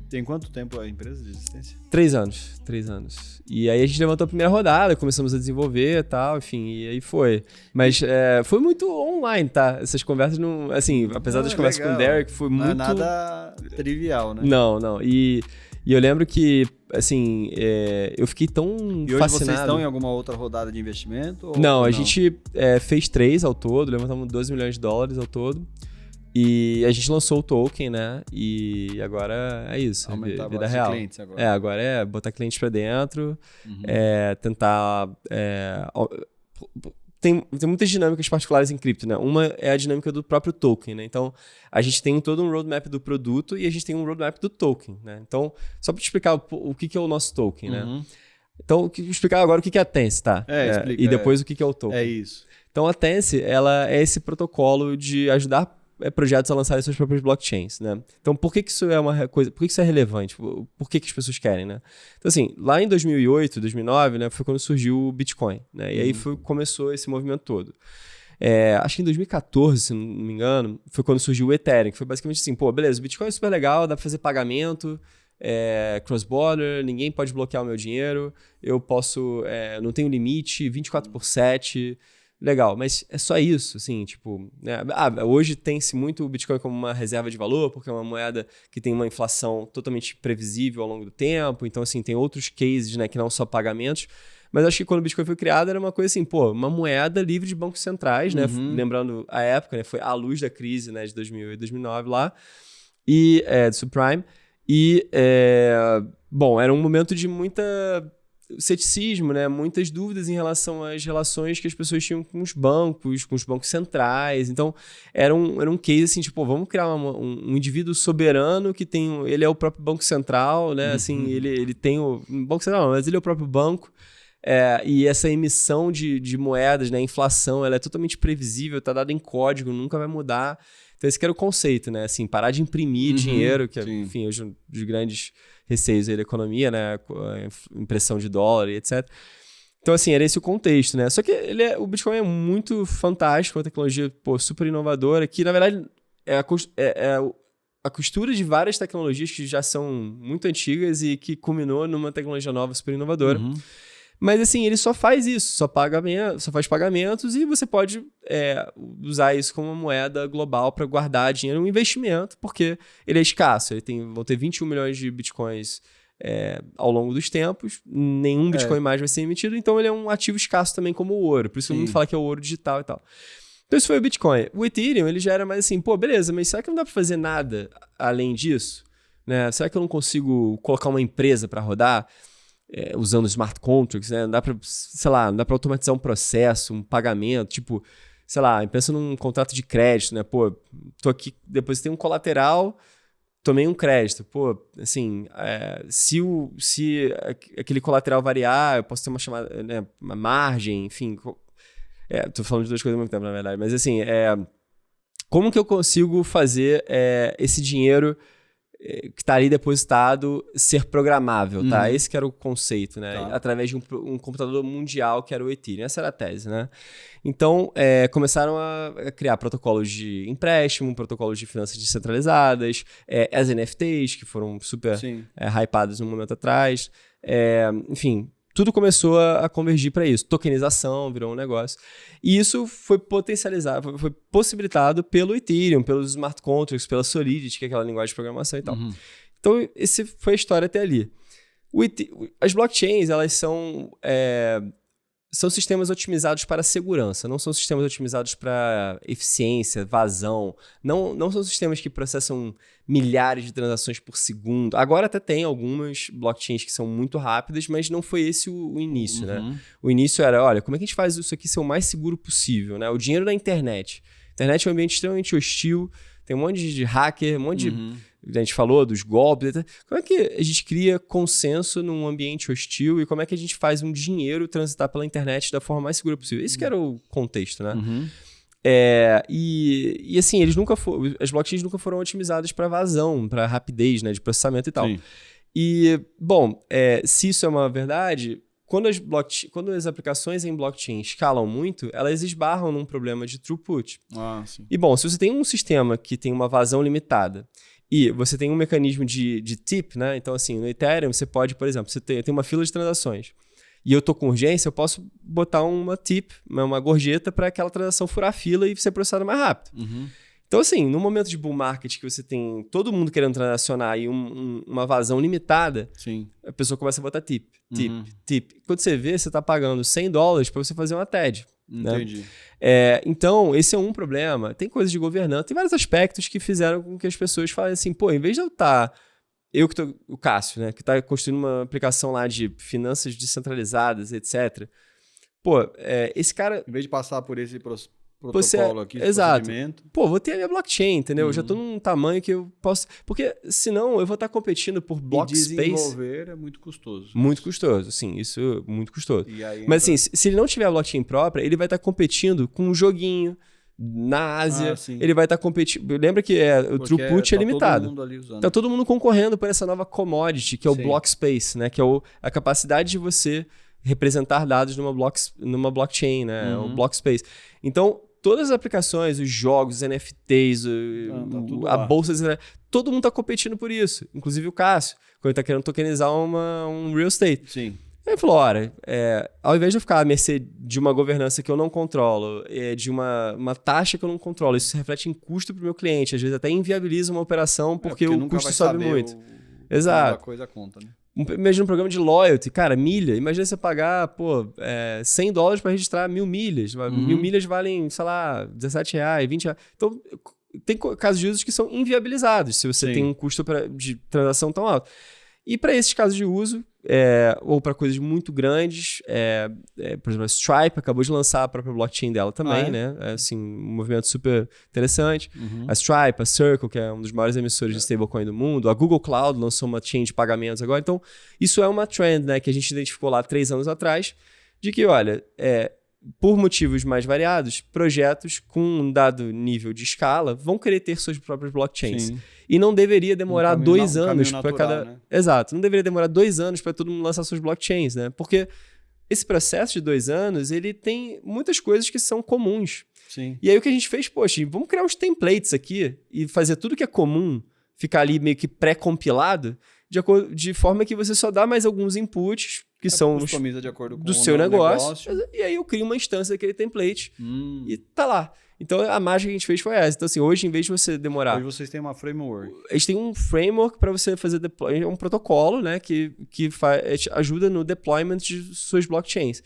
Tem quanto tempo a empresa de existência? 3 anos. E aí a gente levantou a primeira rodada, começamos a desenvolver e tal, enfim, e aí foi. Mas foi muito online, tá? Essas conversas não... Assim, apesar das conversas com o Derek, foi muito... Não é nada trivial, né? Não. E eu lembro que, assim, eu fiquei tão fascinado. E hoje vocês estão em alguma outra rodada de investimento? Não, a gente fez 3 ao todo, levantamos $12 milhões ao todo. E a gente lançou o token, né? E agora é isso, aumentar vida real. Clientes agora. Agora é botar clientes pra dentro, tentar... Tem muitas dinâmicas particulares em cripto, né? Uma é a dinâmica do próprio token, né? Então, a gente tem todo um roadmap do produto e a gente tem um roadmap do token, né? Então, só para te explicar o que é o nosso token, né? Então, explicar agora o que é a Tense, tá? Explica, e depois o que é o token. É isso. Então, a Tense, ela é esse protocolo de ajudar projetos a lançarem suas próprias blockchains, né? Então, por que isso é uma coisa... Por que isso é relevante? Por que as pessoas querem, né? Então, assim, lá em 2008, 2009, né, foi quando surgiu o Bitcoin, né? E aí começou esse movimento todo. Acho que em 2014, se não me engano, foi quando surgiu o Ethereum, que foi basicamente assim, pô, beleza, o Bitcoin é super legal, dá pra fazer pagamento, cross-border, ninguém pode bloquear o meu dinheiro, eu posso... não tenho limite, 24/7... Legal, mas é só isso, assim, tipo... Né? Hoje tem-se muito o Bitcoin como uma reserva de valor, porque é uma moeda que tem uma inflação totalmente previsível ao longo do tempo, então, assim, tem outros cases, né, que não só pagamentos, mas acho que quando o Bitcoin foi criado era uma coisa assim, pô, uma moeda livre de bancos centrais, né, lembrando a época, né, foi à luz da crise, né, de 2008, 2009 lá, e do subprime, e, bom, era um momento de muita... ceticismo, né? Muitas dúvidas em relação às relações que as pessoas tinham com os bancos centrais. Então, era um case assim, tipo, vamos criar um indivíduo soberano que ele é o próprio Banco Central, né? Assim, ele tem o Banco Central, não, mas ele é o próprio banco. E essa emissão de moedas, né? A inflação, ela é totalmente previsível, tá dada em código, nunca vai mudar. Então, esse que era o conceito, né? Assim, parar de imprimir dinheiro, que é, enfim, hoje um dos grandes receios aí da economia, né? A impressão de dólar e etc. Então, assim, era esse o contexto, né? Só que o Bitcoin é muito fantástico, uma tecnologia, super inovadora, que, na verdade, é a costura de várias tecnologias que já são muito antigas e que culminou numa tecnologia nova super inovadora. Mas, assim, ele só faz isso, só faz pagamentos e você pode usar isso como uma moeda global para guardar dinheiro, um investimento, porque ele é escasso. Vão ter 21 milhões de bitcoins ao longo dos tempos, nenhum bitcoin mais vai ser emitido, então ele é um ativo escasso também como o ouro, por isso todo mundo fala que é o ouro digital e tal. Então, isso foi o Bitcoin. O Ethereum, ele já era mais assim, beleza, mas será que não dá para fazer nada além disso? Né? Será que eu não consigo colocar uma empresa para rodar? Usando smart contracts, né? Não dá para automatizar um processo, um pagamento, tipo, sei lá, pensa num contrato de crédito, né? Tô aqui, depois tem um colateral, tomei um crédito. Assim, se aquele colateral variar, eu posso ter uma chamada, né? Uma margem, enfim. Tô falando de duas coisas ao mesmo tempo, na verdade. Mas assim, como que eu consigo fazer esse dinheiro que está ali depositado ser programável, tá? Esse que era o conceito, né? Tá. Através de um computador mundial que era o Ethereum. Essa era a tese, né? Então, começaram a criar protocolos de empréstimo, protocolos de finanças descentralizadas, as NFTs, que foram super hypadas um momento atrás. Enfim, tudo começou a convergir para isso. Tokenização virou um negócio. E isso foi potencializado, foi possibilitado pelo Ethereum, pelos smart contracts, pela Solidity, que é aquela linguagem de programação e tal. Então, essa foi a história até ali. As blockchains, elas são sistemas otimizados para segurança, não são sistemas otimizados para eficiência, vazão. Não são sistemas que processam milhares de transações por segundo. Agora até tem algumas blockchains que são muito rápidas, mas não foi esse o início, né? O início era, olha, como é que a gente faz isso aqui ser o mais seguro possível, né? O dinheiro da internet. A internet é um ambiente extremamente hostil, tem um monte de hacker, um monte de... A gente falou dos golpes. Como é que a gente cria consenso num ambiente hostil e como é que a gente faz um dinheiro transitar pela internet da forma mais segura possível? Isso que era o contexto, né? E assim, as blockchains nunca foram otimizadas para vazão, para rapidez, né, de processamento e tal. E, bom, se isso é uma verdade, quando as aplicações em blockchain escalam muito, elas esbarram num problema de throughput. E, bom, se você tem um sistema que tem uma vazão limitada e você tem um mecanismo de tip, né? Então, assim, no Ethereum, você pode, por exemplo, você tem uma fila de transações e eu tô com urgência, eu posso botar uma tip, uma gorjeta para aquela transação furar a fila e ser processada mais rápido. Então, assim, no momento de bull market que você tem todo mundo querendo transacionar e uma vazão limitada, a pessoa começa a botar tip. Quando você vê, você tá pagando $100 para você fazer uma TED. Entendi. Né? Então, esse é um problema. Tem coisas de governança, tem vários aspectos que fizeram com que as pessoas falem assim, em vez de eu que tô, o Cássio, né, que tá construindo uma aplicação lá de finanças descentralizadas, etc. Esse cara... Em vez de passar por esse protocolo aqui, exato. procedimento... Vou ter a minha blockchain, entendeu? Eu já tô num tamanho que eu posso... Porque senão eu vou estar competindo por block space... desenvolver é muito custoso. Muito custoso, sim. Isso é muito custoso. Mas assim, se ele não tiver a blockchain própria, ele vai estar competindo com um joguinho na Ásia. Ele vai estar competindo... Lembra que o throughput é limitado. Todo mundo ali usando. Tá todo mundo concorrendo por essa nova commodity, que é o block space, né? Que é a capacidade de você representar dados numa blockchain, né? O block space. Então, todas as aplicações, os jogos, os NFTs, a bolsa, todo mundo está competindo por isso. Inclusive o Cássio, quando ele está querendo tokenizar um real estate. Ele falou, olha, ao invés de eu ficar à mercê de uma governança que eu não controlo, de uma taxa que eu não controlo, isso reflete em custo para o meu cliente, às vezes até inviabiliza uma operação porque o custo sobe muito. Exato. A coisa conta, né? Imagina um programa de loyalty, cara, milha. Imagina você pagar, $100 para registrar 1.000 milhas. 1.000 milhas valem, sei lá, R$17, R$20. Então, tem casos de uso que são inviabilizados se você tem um custo de transação tão alto. E para esses casos de uso, ou para coisas muito grandes. Por exemplo, a Stripe acabou de lançar a própria blockchain dela também, né? Assim, um movimento super interessante. A Stripe, a Circle, que é um dos maiores emissores de stablecoin do mundo. A Google Cloud lançou uma chain de pagamentos agora. Então, isso é uma trend, né? Que a gente identificou lá 3 anos atrás, de que, olha, por motivos mais variados, projetos com um dado nível de escala vão querer ter suas próprias blockchains. Sim. E não deveria demorar 2 anos para cada... Né? Exato, não deveria demorar 2 anos para todo mundo lançar suas blockchains, né? Porque esse processo de 2 anos, ele tem muitas coisas que são comuns. Sim. E aí o que a gente fez, poxa, vamos criar uns templates aqui e fazer tudo que é comum, ficar ali meio que pré-compilado, de forma que você só dá mais alguns inputs, que são customiza de acordo com do o seu negócio. negócio. E aí eu crio uma instância daquele template e tá lá. Então a mágica que a gente fez foi essa. Então assim, hoje em vez de você demorar... Hoje vocês têm uma framework. A gente tem um framework para você fazer deploy, um protocolo, né, que ajuda no deployment de suas blockchains.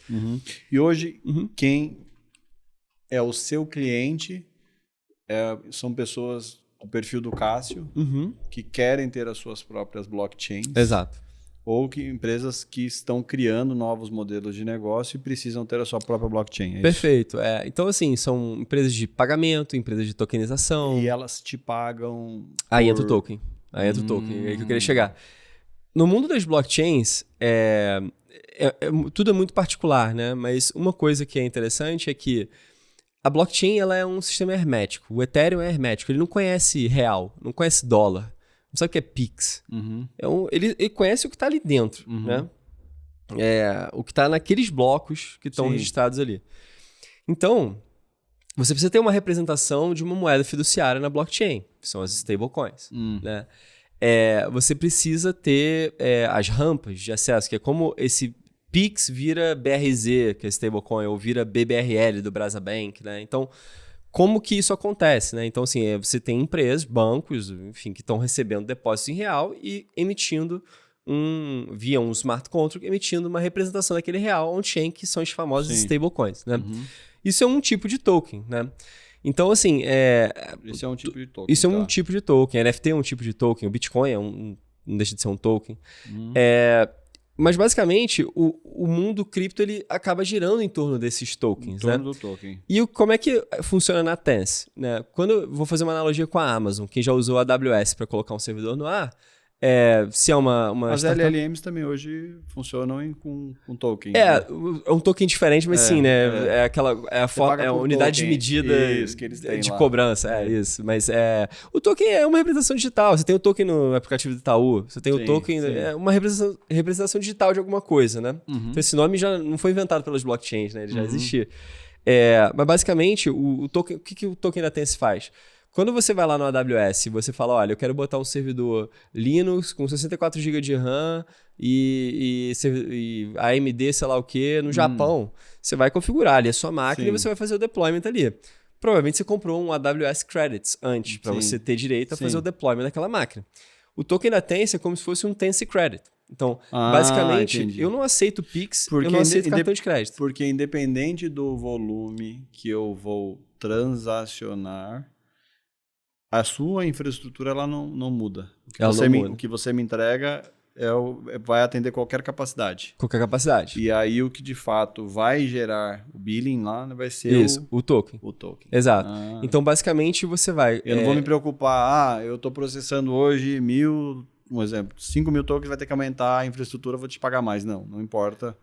E hoje, quem é o seu cliente são pessoas do perfil do Cássio que querem ter as suas próprias blockchains. Exato. Ou que empresas que estão criando novos modelos de negócio e precisam ter a sua própria blockchain. Perfeito. Então, assim, são empresas de pagamento, empresas de tokenização. E elas te pagam... Aí entra o token. É aí que eu queria chegar. No mundo das blockchains, tudo é muito particular, né? Mas uma coisa que é interessante é que a blockchain ela é um sistema hermético. O Ethereum é hermético. Ele não conhece real, não conhece dólar. Não sabe o que é Pix. Ele conhece o que está ali dentro, né? O que está naqueles blocos que estão registrados ali. Então, você precisa ter uma representação de uma moeda fiduciária na blockchain, que são as stablecoins, né? Você precisa ter as rampas de acesso, que é como esse Pix vira BRZ, que é stablecoin, ou vira BBRL do Brasabank, né? Então, como que isso acontece, né? Então, assim, você tem empresas, bancos, enfim, que estão recebendo depósitos em real e emitindo via um smart contract, emitindo uma representação daquele real on-chain, que são os famosos stablecoins, né? Isso é um tipo de token, né? Então, assim... Isso é um tipo de token. Isso é um tipo de token. NFT é um tipo de token. O Bitcoin não deixa de ser um token. Mas, basicamente, o mundo cripto ele acaba girando em torno desses tokens. Em torno do token. E como é que funciona na Tense? Né? Quando eu vou fazer uma analogia com a Amazon, quem já usou a AWS para colocar um servidor no ar, se é uma As LLMs também hoje funcionam com token. É um token diferente, mas sim, né? É a unidade de medida que eles têm de lá. cobrança, isso. Mas o token é uma representação digital. Você tem o token no aplicativo do Itaú, você tem o token, é uma representação digital de alguma coisa, né? Então esse nome já não foi inventado pelas blockchains, né? Ele já existia. Mas basicamente, o token, o que o token da Tense faz? Quando você vai lá no AWS e você fala, olha, eu quero botar um servidor Linux com 64 GB de RAM e AMD, sei lá o que, no Japão, você vai configurar ali a sua máquina e você vai fazer o deployment ali. Provavelmente você comprou um AWS Credits antes, para você ter direito a fazer o deployment daquela máquina. O token da Tense é como se fosse um Tense Credit. Então, basicamente, eu não aceito Pix, eu não aceito cartão de crédito. Porque independente do volume que eu vou transacionar, a sua infraestrutura ela não muda. O que você me entrega vai atender qualquer capacidade. Qualquer capacidade. E aí o que de fato vai gerar o billing lá vai ser o token. O token. Exato. Então, basicamente, você vai... Eu não vou me preocupar, eu estou processando hoje 1.000... Um exemplo, 5.000 tokens vai ter que aumentar a infraestrutura, eu vou te pagar mais. Não importa.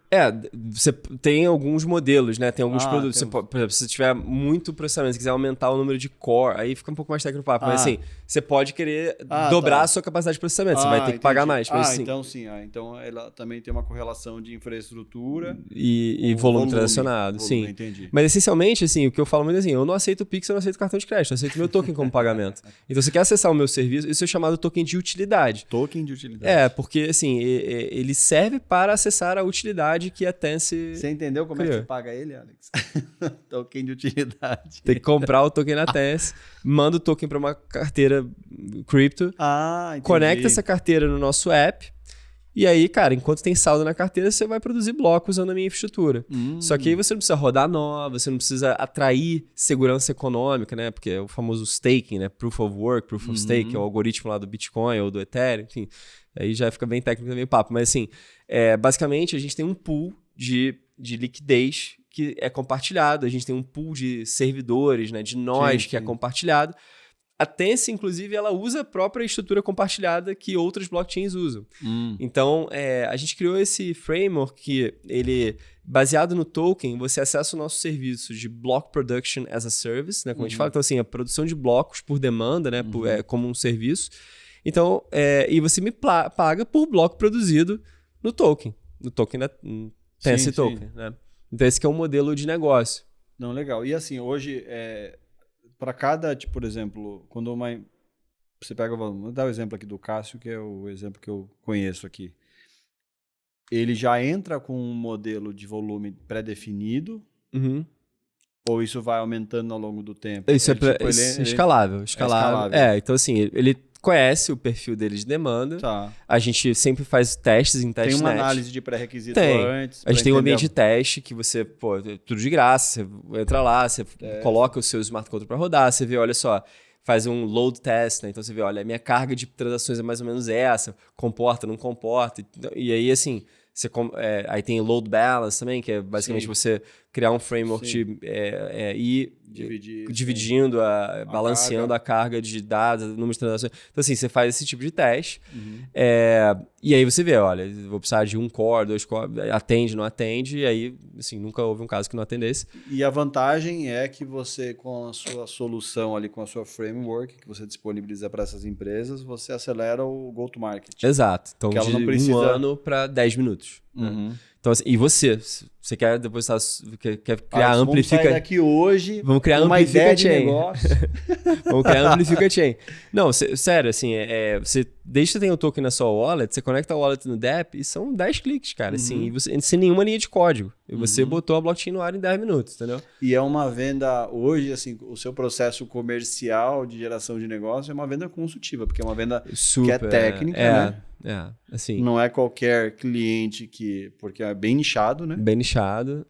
Você tem alguns modelos, né? Tem alguns produtos. Por exemplo, se tiver muito processamento, se quiser aumentar o número de core, aí fica um pouco mais técnico o papo. Mas assim, você pode querer dobrar a sua capacidade de processamento. Você vai ter que pagar mais. Mas, então sim. Então ela também tem uma correlação de infraestrutura e volume transacionado. Sim. Entendi. Mas essencialmente, assim, o que eu falo muito é assim, eu não aceito Pix, eu não aceito cartão de crédito, eu aceito meu token como pagamento. Então, você quer acessar o meu serviço, isso é chamado token de utilidade. Token de utilidade. Porque assim, ele serve para acessar a utilidade que a Tense... Você entendeu como é que você paga ele, Alex? Token de utilidade. Tem que comprar o token na Tense, manda o token para uma carteira cripto, conecta essa carteira no nosso app, e aí, cara, enquanto tem saldo na carteira, você vai produzir blocos usando a minha infraestrutura. Só que aí você não precisa rodar nova, você não precisa atrair segurança econômica, né? Porque é o famoso staking, né? Proof of Work, Proof of Stake, que é o algoritmo lá do Bitcoin ou do Ethereum, enfim. Aí já fica bem técnico, meio papo. Mas assim, basicamente a gente tem um pool de liquidez que é compartilhado. A gente tem um pool de servidores, né, de nós que é compartilhado. A Tense, inclusive, ela usa a própria estrutura compartilhada que outras blockchains usam. Então, a gente criou esse framework que ele, baseado no token, você acessa o nosso serviço de Block Production as a Service, né, como a gente fala. Então, assim, a produção de blocos por demanda, né, como um serviço. Então, e você me paga por bloco produzido no token da Tense Token, né? Então, esse que é um modelo de negócio. Não, legal. E assim, hoje, para cada, tipo, por exemplo, quando você pega, vou dar o exemplo aqui do Cássio, que é o exemplo que eu conheço aqui. Ele já entra com um modelo de volume pré-definido, ou isso vai aumentando ao longo do tempo? Isso é escalável. Então assim, ele conhece o perfil dele de demanda. Tá. A gente sempre faz testes em testnet. Tem uma análise de pré-requisito antes. A gente tem um ambiente de teste que você, tudo de graça, você entra lá, você coloca o seu smart contract para rodar, você vê, olha só, faz um load test, né? Então você vê, olha, a minha carga de transações é mais ou menos essa, comporta, não comporta. E aí, assim, aí tem load balance também, que é basicamente você criar um framework de ir dividindo, balanceando a carga de dados, número de transações. Então, assim, você faz esse tipo de teste. E aí você vê, olha, vou precisar de 1 core, 2 core, atende, não atende. E aí, assim, nunca houve um caso que não atendesse. E a vantagem é que você, com a sua solução ali, com a sua framework, que você disponibiliza para essas empresas, você acelera o go-to-market. Exato. Então, ela não precisa... 1 ano para 10 minutos. Né? Então, assim, e você quer depois quer criar Amplifica... Vamos sair daqui hoje, vamos criar uma Amplifica ideia Chain. De negócio. Vamos criar Amplifica Chain. Não, sério, assim, desde que você tem o token na sua wallet, você conecta a wallet no DApp e são 10 cliques, cara, assim, e você, sem nenhuma linha de código. E você botou a blockchain no ar em 10 minutos, entendeu? E é uma venda, hoje, assim, o seu processo comercial de geração de negócio é uma venda consultiva, porque é uma venda que é técnica, né? Assim. Não é qualquer cliente porque é bem nichado, né? Bem nichado.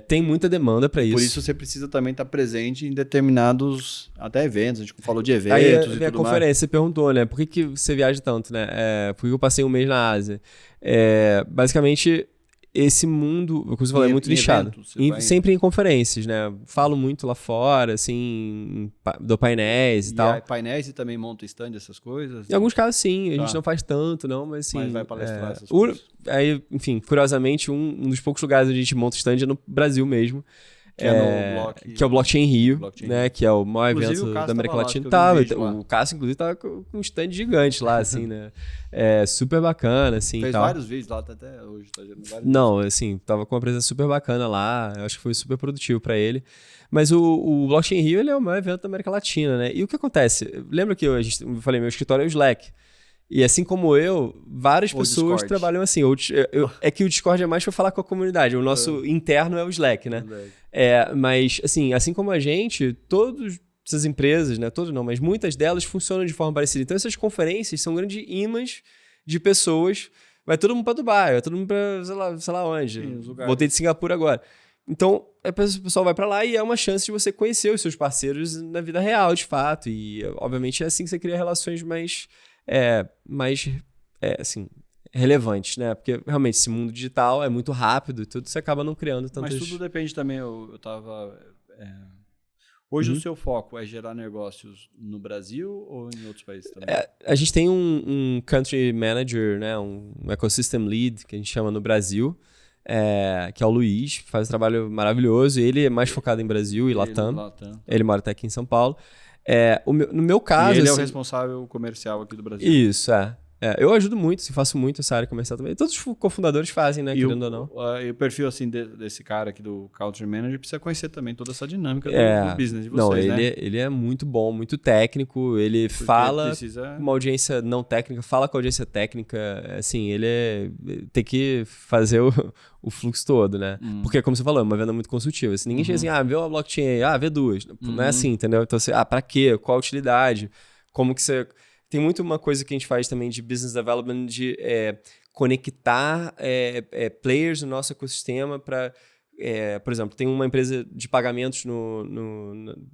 Tem muita demanda para isso. Por isso você precisa também estar presente em determinados, até eventos, a gente falou de eventos aí, e tudo mais. A conferência, você perguntou, né? Por que você viaja tanto, né? Por que eu passei um mês na Ásia? Basicamente, esse mundo, como você falou, é muito nichado. Sempre em conferências, né? Falo muito lá fora, assim, dou painéis e tal. Painéis e também monta stand, essas coisas? Em alguns casos, sim. A gente não faz tanto, não, mas sim. Mas vai palestrar essas coisas. Aí, enfim, curiosamente, um dos poucos lugares onde a gente monta stand é no Brasil mesmo. Que é o Blockchain Rio, né? Que é o maior evento da América Latina. O Cássio, inclusive, tava com um stand gigante lá, assim, né? Super bacana, assim. Fez vários vídeos lá, até hoje, tá gerando vários Não, assim, tava com uma presença super bacana lá. Eu acho que foi super produtivo para ele. Mas o Blockchain Rio, ele é o maior evento da América Latina, né? E o que acontece? Lembra que eu falei, meu escritório é o Slack. E assim como eu, várias pessoas trabalham assim. É que o Discord é mais para falar com a comunidade. O nosso interno é o Slack, né? Mas, assim como a gente, todas essas empresas, né? Todas não, mas muitas delas funcionam de forma parecida. Então, essas conferências são grandes imãs de pessoas. Vai todo mundo para Dubai, vai todo mundo para sei lá onde. Voltei de Singapura agora. Então, o pessoal vai para lá e é uma chance de você conhecer os seus parceiros na vida real, de fato. E, obviamente, é assim que você cria relações mais assim, relevantes, né? Porque, realmente, esse mundo digital é muito rápido e tudo, você acaba não criando tantas... Mas tudo depende também, eu tava... Hoje o seu foco é gerar negócios no Brasil ou em outros países também? A gente tem um country manager, né? Um ecosystem lead, que a gente chama no Brasil, que é o Luiz, faz um trabalho maravilhoso. Ele é mais focado em Brasil e Latam. Ele mora até aqui em São Paulo. No meu caso... E ele é o responsável comercial aqui do Brasil. Isso, eu ajudo muito, faço muito essa área comercial também. Todos os cofundadores fazem, né? Querendo ou não. E o perfil, assim, desse cara aqui do Country Manager precisa conhecer também toda essa dinâmica do business de vocês, não, ele é muito bom, muito técnico. Ele fala com uma audiência não técnica, fala com a audiência técnica. Assim, tem que fazer o fluxo todo, né? Porque, como você falou, é uma venda muito consultiva. Se ninguém chega assim, vê uma blockchain aí, vê duas. Não é assim, entendeu? Então, pra quê? Qual a utilidade? Como que você... Tem muito uma coisa que a gente faz também de business development, de conectar players no nosso ecossistema para por exemplo, tem uma empresa de pagamentos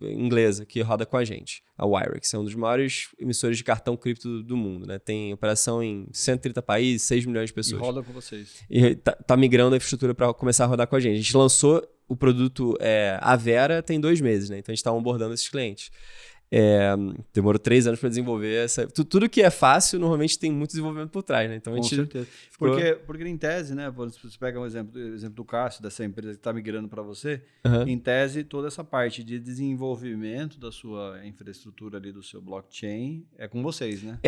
inglesa que roda com a gente, a Wirex, é um dos maiores emissores de cartão cripto do mundo, né? Tem operação em 130 países, 6 milhões de pessoas. E roda com vocês. E tá migrando a infraestrutura para começar a rodar com a gente. A gente lançou o produto Avera tem 2 meses, né? Então a gente está onboardando esses clientes. Demorou 3 anos para desenvolver tudo que é fácil, normalmente tem muito desenvolvimento por trás, né? Então, com certeza. Porque em tese, né? Você pega o exemplo do Cássio, dessa empresa que está migrando para você, em tese, toda essa parte de desenvolvimento da sua infraestrutura ali, do seu blockchain, é com vocês, né?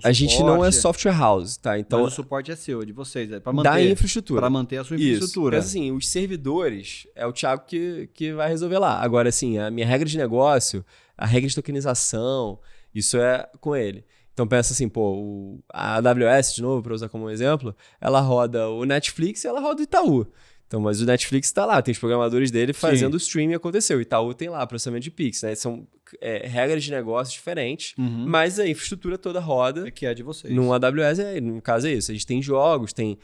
A gente não é software house, tá? Então, mas o suporte é seu, é de vocês, para manter da infraestrutura. Para manter a sua infraestrutura. Mas assim, os servidores é o Thiago que vai resolver lá. Agora, assim, a minha regra de negócio, a regra de tokenização, isso é com ele. Então pensa assim, a AWS, de novo, para usar como exemplo, ela roda o Netflix e ela roda o Itaú. Então, mas o Netflix está lá, tem os programadores dele fazendo o streaming acontecer. O Itaú tem lá processamento de Pix, né? São regras de negócio diferentes, mas a infraestrutura toda roda. Que é de vocês. No AWS, no caso é isso. A gente tem jogos, tem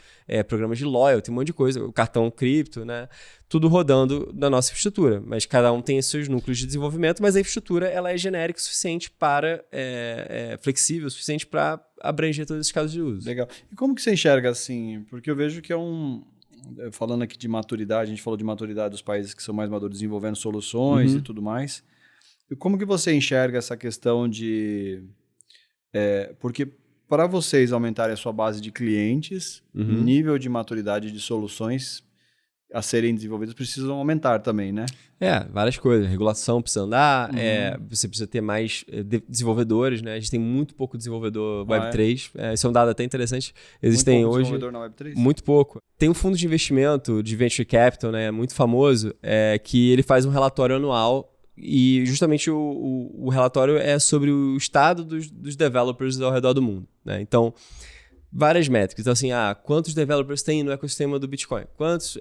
programas de loyalty, tem um monte de coisa, o cartão cripto, né? Tudo rodando na nossa infraestrutura. Mas cada um tem os seus núcleos de desenvolvimento, mas a infraestrutura ela é genérica o suficiente para, flexível o suficiente para abranger todos esses casos de uso. Legal. E como que você enxerga assim? Porque eu vejo que falando aqui de maturidade, a gente falou de maturidade dos países que são mais maduros desenvolvendo soluções e tudo mais. E como que você enxerga essa questão de... porque para vocês aumentarem a sua base de clientes, o nível de maturidade de soluções a serem desenvolvidas precisam aumentar também, né? Várias coisas. Regulação precisa andar, você precisa ter mais desenvolvedores, né? A gente tem muito pouco desenvolvedor Web3. Isso é um dado até interessante. Existem muito pouco hoje... desenvolvedor na Web3? Muito pouco. Tem um fundo de investimento de Venture Capital, né? Muito famoso, que ele faz um relatório anual e justamente o relatório é sobre o estado dos developers ao redor do mundo, né? Então, várias métricas. Então, assim, quantos developers tem no ecossistema do Bitcoin? Quantos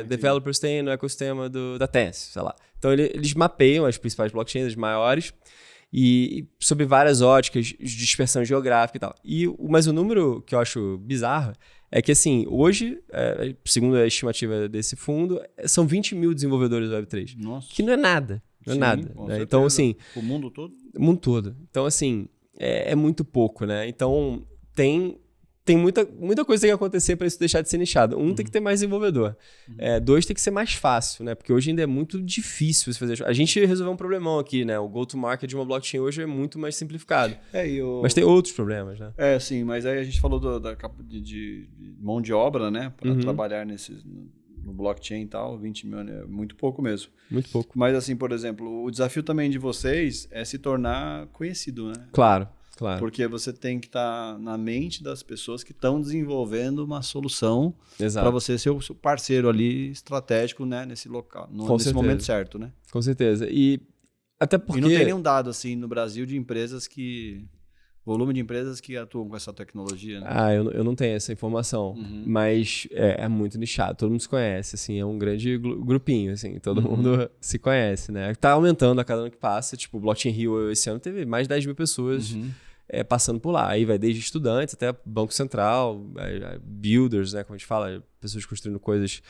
developers tem no ecossistema da Tencent? Sei lá. Então, eles mapeiam as principais blockchains, as maiores, e sobre várias óticas de dispersão geográfica e tal. Mas o número que eu acho bizarro é que, assim, hoje, segundo a estimativa desse fundo, são 20 mil desenvolvedores do Web3. Nossa. Que não é nada. Não é nada. Né? Então, assim... O mundo todo? O mundo todo. Então, assim, é muito pouco, né? Então, tem muita coisa que tem que acontecer para isso deixar de ser nichado. Tem que ter mais desenvolvedor. 2, tem que ser mais fácil, né? Porque hoje ainda é muito difícil você fazer. A gente resolveu um problemão aqui, né? O go-to-market de uma blockchain hoje é muito mais simplificado. Mas tem outros problemas, né? Sim, mas aí a gente falou de mão de obra, né? Para trabalhar no blockchain e tal, 20 mil é muito pouco mesmo. Muito pouco. Mas assim, por exemplo, o desafio também de vocês é se tornar conhecido, né? Claro. Porque você tem que estar na mente das pessoas que estão desenvolvendo uma solução para você ser o seu parceiro ali estratégico, né, nesse local, nesse momento certo, né? Com certeza. E até porque... E não tem nenhum dado assim no Brasil de empresas volume de empresas que atuam com essa tecnologia, né? Eu não tenho essa informação, mas é muito nichado, todo mundo se conhece, assim, é um grande grupinho, assim, todo mundo se conhece, né? Tá aumentando a cada ano que passa, tipo, o Blockchain Rio esse ano teve mais de 10 mil pessoas passando por lá, aí vai desde estudantes até Banco Central, builders, né, como a gente fala, pessoas construindo coisas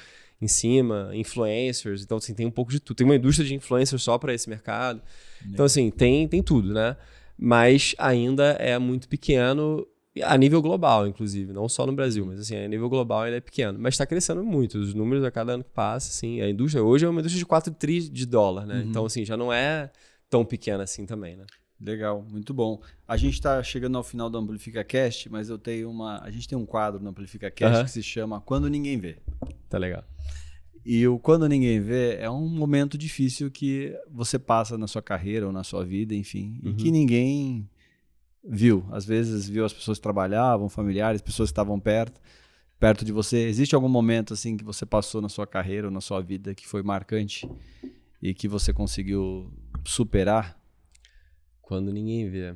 em cima, influencers, então assim, tem um pouco de tudo, tem uma indústria de influencers só para esse mercado, então assim, tem tudo, né? Mas ainda é muito pequeno a nível global, inclusive, não só no Brasil, mas assim, a nível global ele é pequeno, mas está crescendo muito, os números a cada ano que passa, assim, a indústria hoje é uma indústria de 4 trilhões de dólares, né? Então, assim, já não é tão pequena assim também, né? Legal, muito bom. A gente está chegando ao final do Amplifica Cast, mas a gente tem um quadro no Amplifica Cast que se chama Quando Ninguém Vê. Tá legal. E o Quando Ninguém Vê é um momento difícil que você passa na sua carreira ou na sua vida, enfim, e que ninguém viu. Às vezes viu as pessoas que trabalhavam, familiares, pessoas que estavam perto de você. Existe algum momento assim que você passou na sua carreira ou na sua vida que foi marcante e que você conseguiu superar? Quando ninguém vê.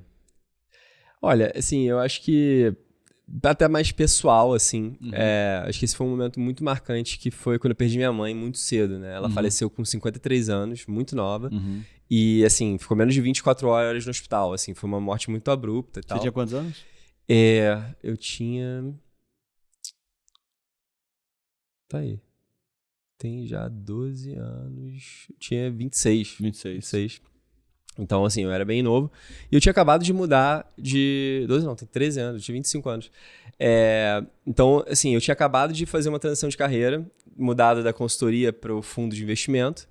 Olha, assim, eu acho que até mais pessoal, assim. Acho que esse foi um momento muito marcante, que foi quando eu perdi minha mãe muito cedo, né? Ela faleceu com 53 anos, muito nova. E, assim, ficou menos de 24 horas no hospital, assim. Foi uma morte muito abrupta e tal. Você tinha quantos anos? Eu tinha... Tá aí. tem já 12 anos. Eu tinha 26. 26. Então, assim, eu era bem novo. E eu tinha acabado de mudar de... 12 não, tem 13 anos, eu tinha 25 anos. Então, assim, eu tinha acabado de fazer uma transição de carreira, mudada da consultoria para o fundo de investimento.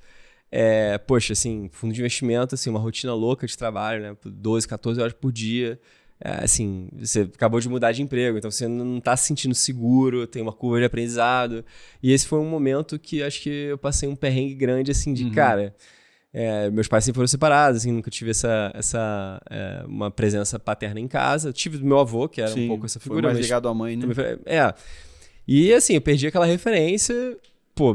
Poxa, assim, fundo de investimento, assim, uma rotina louca de trabalho, né? 12, 14 horas por dia. Assim, você acabou de mudar de emprego, então você não está se sentindo seguro, tem uma curva de aprendizado. E esse foi um momento que acho que eu passei um perrengue grande, assim, de cara... meus pais sempre foram separados, assim, nunca tive uma presença paterna em casa. Tive do meu avô, que era um pouco essa figura. Foi mais ligado à mãe, né? E assim, eu perdi aquela referência,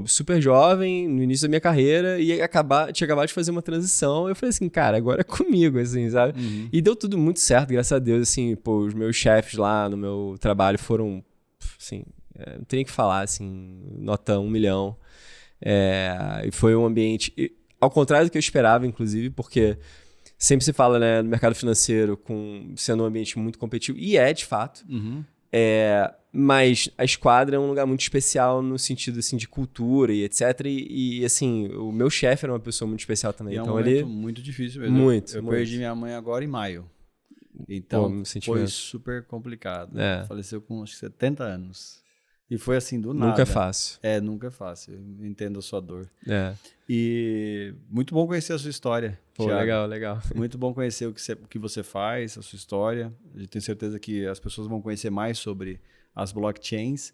super jovem, no início da minha carreira, e tinha acabado de fazer uma transição. Eu falei assim, cara, agora é comigo, assim, sabe? E deu tudo muito certo, graças a Deus, assim, os meus chefes lá no meu trabalho foram, assim, não tem nem o que falar, assim, nota 1 milhão. E foi um ambiente... Ao contrário do que eu esperava, inclusive, porque sempre se fala, né, no mercado financeiro sendo um ambiente muito competitivo, e de fato. Mas a Esquadra é um lugar muito especial no sentido assim, de cultura e etc. E assim, o meu chefe era uma pessoa muito especial também. E então, é um momento muito difícil mesmo. Eu perdi minha mãe agora em maio. Então foi super complicado. Faleceu com acho que 70 anos. E foi assim, do nada. Nunca é fácil. Nunca é fácil. Eu entendo a sua dor. E muito bom conhecer a sua história. Legal. Muito bom conhecer o que você faz, a sua história. Eu tenho certeza que as pessoas vão conhecer mais sobre as blockchains.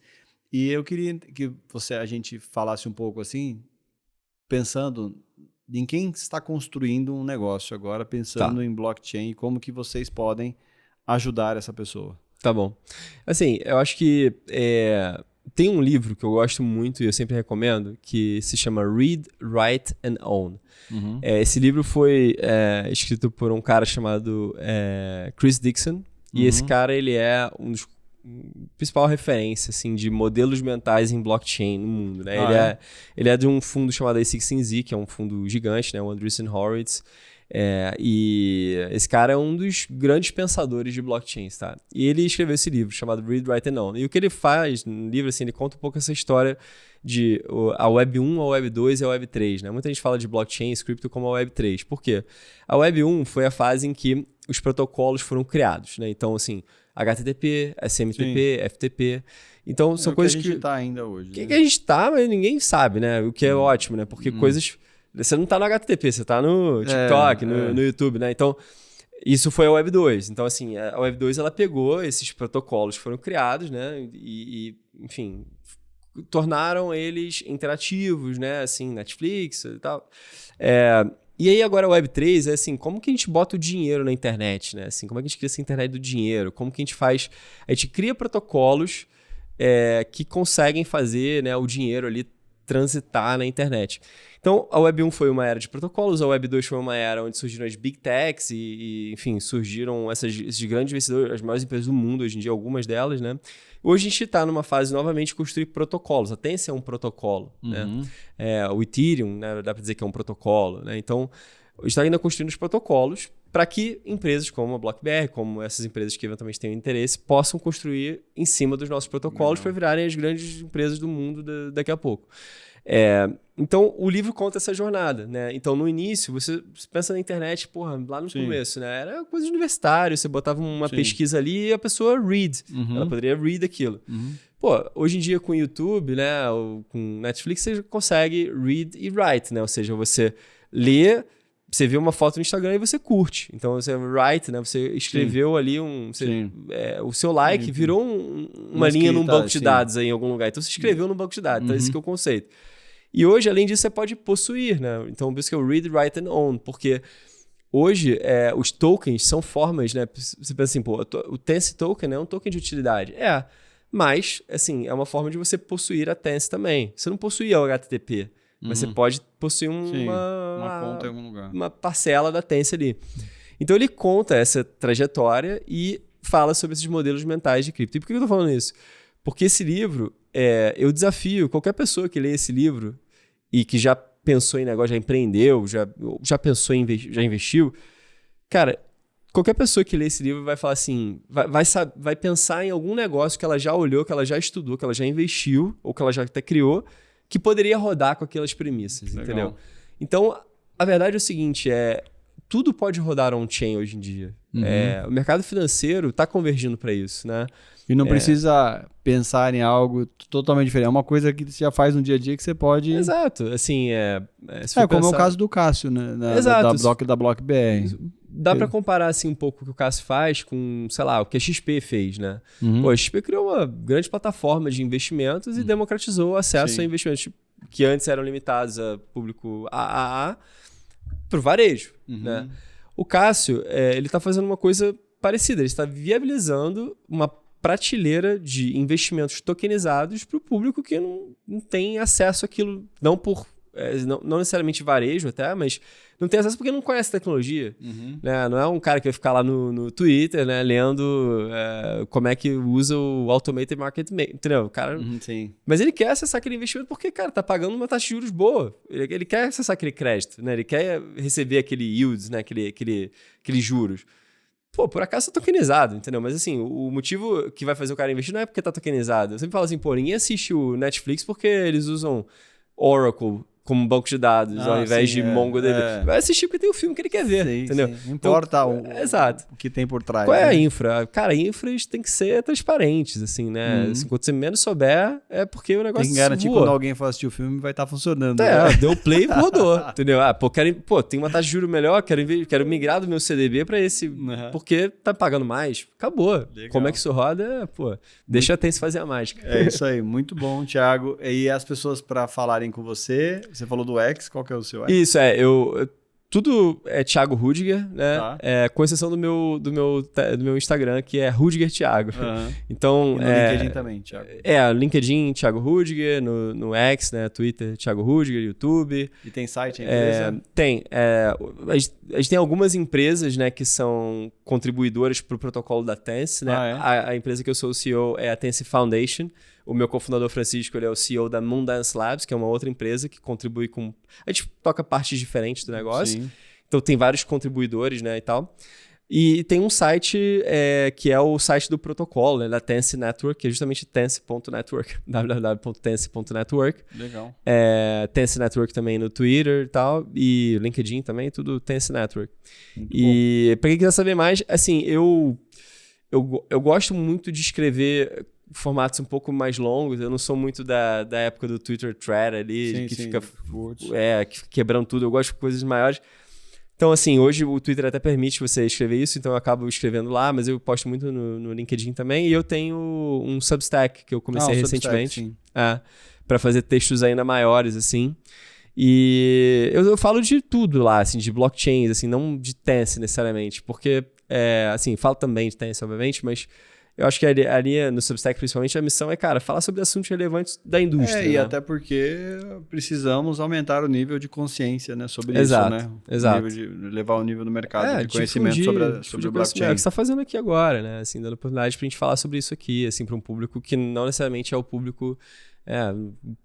E eu queria que a gente falasse um pouco assim, pensando em quem está construindo um negócio agora, pensando em blockchain e como que vocês podem ajudar essa pessoa. Tá bom. Assim, eu acho que tem um livro que eu gosto muito e eu sempre recomendo, que se chama Read, Write and Own. Esse livro foi escrito por um cara chamado Chris Dixon. E esse cara, ele é um dos principal referência assim, de modelos mentais em blockchain no mundo. Né? Ele é de um fundo chamado A16Z, que é um fundo gigante, né? O Andreessen Horowitz. E esse cara é um dos grandes pensadores de blockchains, tá? E ele escreveu esse livro chamado Read, Write and Own. E o que ele faz no livro, assim, ele conta um pouco essa história de a Web 1, a Web 2 e a Web 3, né? Muita gente fala de blockchain e cripto como a Web 3. Por quê? A Web 1 foi a fase em que os protocolos foram criados, né? Então, assim, HTTP, SMTP, FTP. Então, são coisas que... a gente tá ainda hoje. Que a gente tá, mas ninguém sabe, né? O que é ótimo, né? Porque coisas... Você não tá no HTTP, você tá no TikTok, no YouTube, né? Então, isso foi a Web 2. Então, assim, a Web 2, ela pegou esses protocolos que foram criados, né? E enfim, tornaram eles interativos, né? Assim, Netflix e tal. E aí, agora a Web 3 é assim, como que a gente bota o dinheiro na internet, né? Assim, como é que a gente cria essa internet do dinheiro? Como que a gente faz... A gente cria protocolos que conseguem fazer, né, o dinheiro ali transitar na internet. Então, a Web 1 foi uma era de protocolos, a Web 2 foi uma era onde surgiram as Big Techs e enfim, surgiram esses grandes investidores, as maiores empresas do mundo hoje em dia, algumas delas, né? Hoje a gente está numa fase novamente de construir protocolos. A Tencent é um protocolo, né? O Ethereum, né, dá para dizer que é um protocolo, né? Então, a gente está ainda construindo os protocolos para que empresas como a BlockBR, como essas empresas que eventualmente tenham interesse, possam construir em cima dos nossos protocolos para virarem as grandes empresas do mundo daqui a pouco. Então, o livro conta essa jornada, né? Então, no início, você pensa na internet, lá no começo, né? Era coisa de universitário, você botava uma pesquisa ali e a pessoa read. Ela poderia read aquilo. Hoje em dia, com o YouTube, né? Ou com Netflix, você consegue read e write, né? Ou seja, você lê, você vê uma foto no Instagram e você curte. Então, você write, né? Você escreveu ali o seu like virou uma linha num banco de dados aí em algum lugar. Então, você escreveu no banco de dados. Então, esse que é o conceito. E hoje, além disso, você pode possuir, né? Então, por isso que é o Read, Write and Own. Porque hoje, os tokens são formas, né? Você pensa assim, o Tencent Token é um token de utilidade. Mas, assim, é uma forma de você possuir a Tencent também. Você não possuía o HTTP. Mas você pode possuir uma conta em algum lugar. Uma parcela da Tencent ali. Então, ele conta essa trajetória e fala sobre esses modelos mentais de cripto. E por que eu estou falando isso? Porque esse livro, eu desafio qualquer pessoa que lê esse livro e que já pensou em negócio, já empreendeu, já pensou em já investiu. Cara, qualquer pessoa que lê esse livro vai falar assim, vai pensar em algum negócio que ela já olhou, que ela já estudou, que ela já investiu ou que ela já até criou, que poderia rodar com aquelas premissas, Legal. entendeu? Então, a verdade é o seguinte, tudo pode rodar on-chain hoje em dia. O mercado financeiro está convergindo para isso, né? E não precisa pensar em algo totalmente diferente. É uma coisa que você já faz no dia a dia que você pode... Exato. Assim, como é o caso do Cássio, né? Exato. Da Block BR. Dá para comparar assim, um pouco o que o Cássio faz com, sei lá, o que a XP fez, né? Pô, a XP criou uma grande plataforma de investimentos e democratizou o acesso a investimentos que antes eram limitados a público AAA para o varejo, né? O Cássio, ele está fazendo uma coisa parecida. Ele está viabilizando uma prateleira de investimentos tokenizados para o público que não tem acesso àquilo, não necessariamente varejo até, mas não tem acesso porque não conhece tecnologia. Né? Não é um cara que vai ficar lá no Twitter, né, lendo como é que usa o Automated Market Maker, entendeu? O cara, sim. Mas ele quer acessar aquele investimento porque, cara, tá pagando uma taxa de juros boa. Ele quer acessar aquele crédito, né? Ele quer receber aquele yields, né? Aqueles juros. Pô, por acaso tá tokenizado, entendeu? Mas assim, o motivo que vai fazer o cara investir não é porque tá tokenizado. Eu sempre falo assim, pô, ninguém assiste o Netflix porque eles usam Oracle como banco de dados, ao invés de MongoDB. Vai assistir porque tem o filme que ele quer ver, entendeu? Não importa exato. o que tem por trás. Qual é a infra? Cara, infras tem que ser transparentes, assim, né? Assim, quando você menos souber, é porque o negócio tem que garantir voa. Quando alguém for assistir o filme vai estar funcionando. Deu play e rodou, entendeu? Tem uma taxa de juros melhor, quero migrar do meu CDB para esse, porque tá pagando mais. Acabou. Legal. Como é que isso roda? Deixa a Tense fazer a mágica. É isso aí, muito bom, Thiago. E as pessoas para falarem com você falou do X, qual que é o seu X? Isso, tudo é Thiago Rudiger, né? Tá. Com exceção do meu Instagram, que é Rudiger Thiago. Então, e no LinkedIn também, Thiago. LinkedIn, Thiago Rudiger, no X, né? Twitter, Thiago Rudiger, YouTube. E tem site, a empresa? Tem. A gente tem algumas empresas, né, que são contribuidoras para o protocolo da Tense, né? A empresa que eu sou o CEO é a Tense Foundation. O meu cofundador Francisco, ele é o CEO da Moondance Labs, que é uma outra empresa que contribui com... A gente toca partes diferentes do negócio. Sim. Então, tem vários contribuidores, né, e tal. E tem um site que é o site do protocolo, né, da Tense Network, que é justamente tense.network, www.tense.network. Legal. Tense Network também no Twitter e tal, e LinkedIn também, tudo Tense Network. Muito e para quem quiser saber mais, assim, eu gosto muito de escrever formatos um pouco mais longos. Eu não sou muito da época do Twitter thread ali, fica quebrando tudo. Eu gosto de coisas maiores. Então, assim, hoje o Twitter até permite você escrever isso, então eu acabo escrevendo lá, mas eu posto muito no LinkedIn também. E eu tenho um Substack que eu comecei recentemente para fazer textos ainda maiores, assim. E eu falo de tudo lá, assim, de blockchains, assim, não de Tense necessariamente, porque, assim, falo também de Tense, obviamente, mas eu acho que ali no Substack, principalmente, a missão é, cara, falar sobre assuntos relevantes da indústria. E até porque precisamos aumentar o nível de consciência, né, sobre isso, né? Exato. Levar o nível do mercado de conhecimento sobre o blockchain. É o que você está fazendo aqui agora, né? Assim, dando oportunidade para a gente falar sobre isso aqui, assim, para um público que não necessariamente é o público...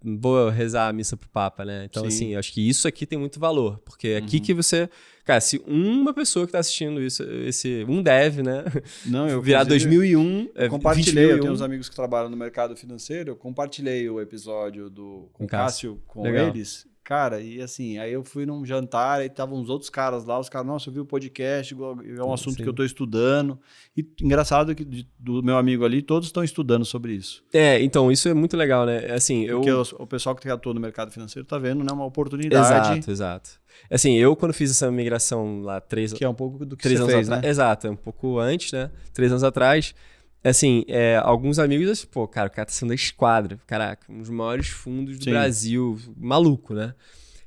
vou rezar a missa pro Papa, né? Então, assim, eu acho que isso aqui tem muito valor, porque é aqui que você... Cara, se uma pessoa que tá assistindo isso, um dev, né? Não, eu virar 2001... compartilhei, 2001. Eu tenho uns amigos que trabalham no mercado financeiro, eu compartilhei o episódio com o Cássio com eles. Cara, e assim, aí eu fui num jantar e estavam uns outros caras lá, os caras, nossa, eu vi o podcast, é um assunto que eu tô estudando. E engraçado que do meu amigo ali, todos estão estudando sobre isso. Então, isso é muito legal, né? Assim, porque o pessoal que atua no mercado financeiro tá vendo, né, uma oportunidade. Exato. Assim, eu quando fiz essa migração lá, que é um pouco do que você fez, né? Exato, um pouco antes, né? 3 anos atrás. Assim, alguns amigos, assim, pô, cara, o cara tá sendo da Esquadra, caraca, um dos maiores fundos do Brasil, maluco, né?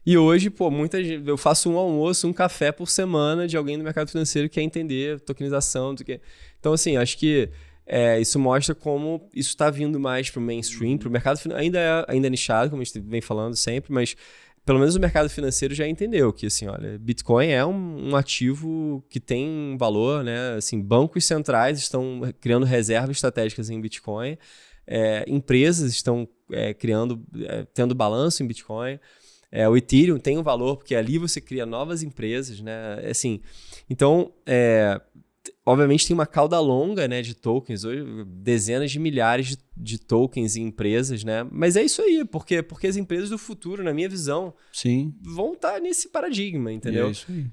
E hoje, pô, muita gente, eu faço um almoço, um café por semana de alguém do mercado financeiro que quer entender tokenização, do que. Então, assim, acho que isso mostra como isso está vindo mais pro mainstream, pro mercado financeiro, ainda é nichado, como a gente vem falando sempre, mas pelo menos o mercado financeiro já entendeu que, assim, olha, Bitcoin é um ativo que tem um valor, né? Assim, bancos centrais estão criando reservas estratégicas em Bitcoin, empresas estão tendo balanço em Bitcoin, o Ethereum tem um valor porque ali você cria novas empresas, né? Assim, então, obviamente tem uma cauda longa, né, de tokens, hoje, dezenas de milhares de tokens em empresas, né? Mas é isso aí, porque as empresas do futuro, na minha visão, Sim. vão estar nesse paradigma, entendeu? É isso aí.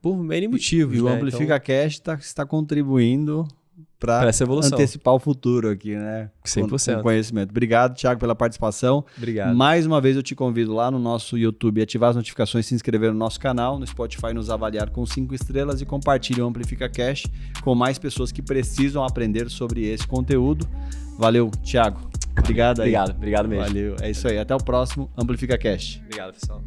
Por N motivos, E o né? Amplifica Cash está contribuindo para essa evolução. Antecipar o futuro aqui, né? 100%. Com conhecimento. Obrigado, Thiago, pela participação. Obrigado. Mais uma vez eu te convido lá no nosso YouTube, ativar as notificações, se inscrever no nosso canal, no Spotify nos avaliar com 5 estrelas e compartilhe o Amplifica Cash com mais pessoas que precisam aprender sobre esse conteúdo. Valeu, Thiago. Obrigado aí. Obrigado mesmo. Valeu. É isso aí. Até o próximo Amplifica Cash. Obrigado, pessoal.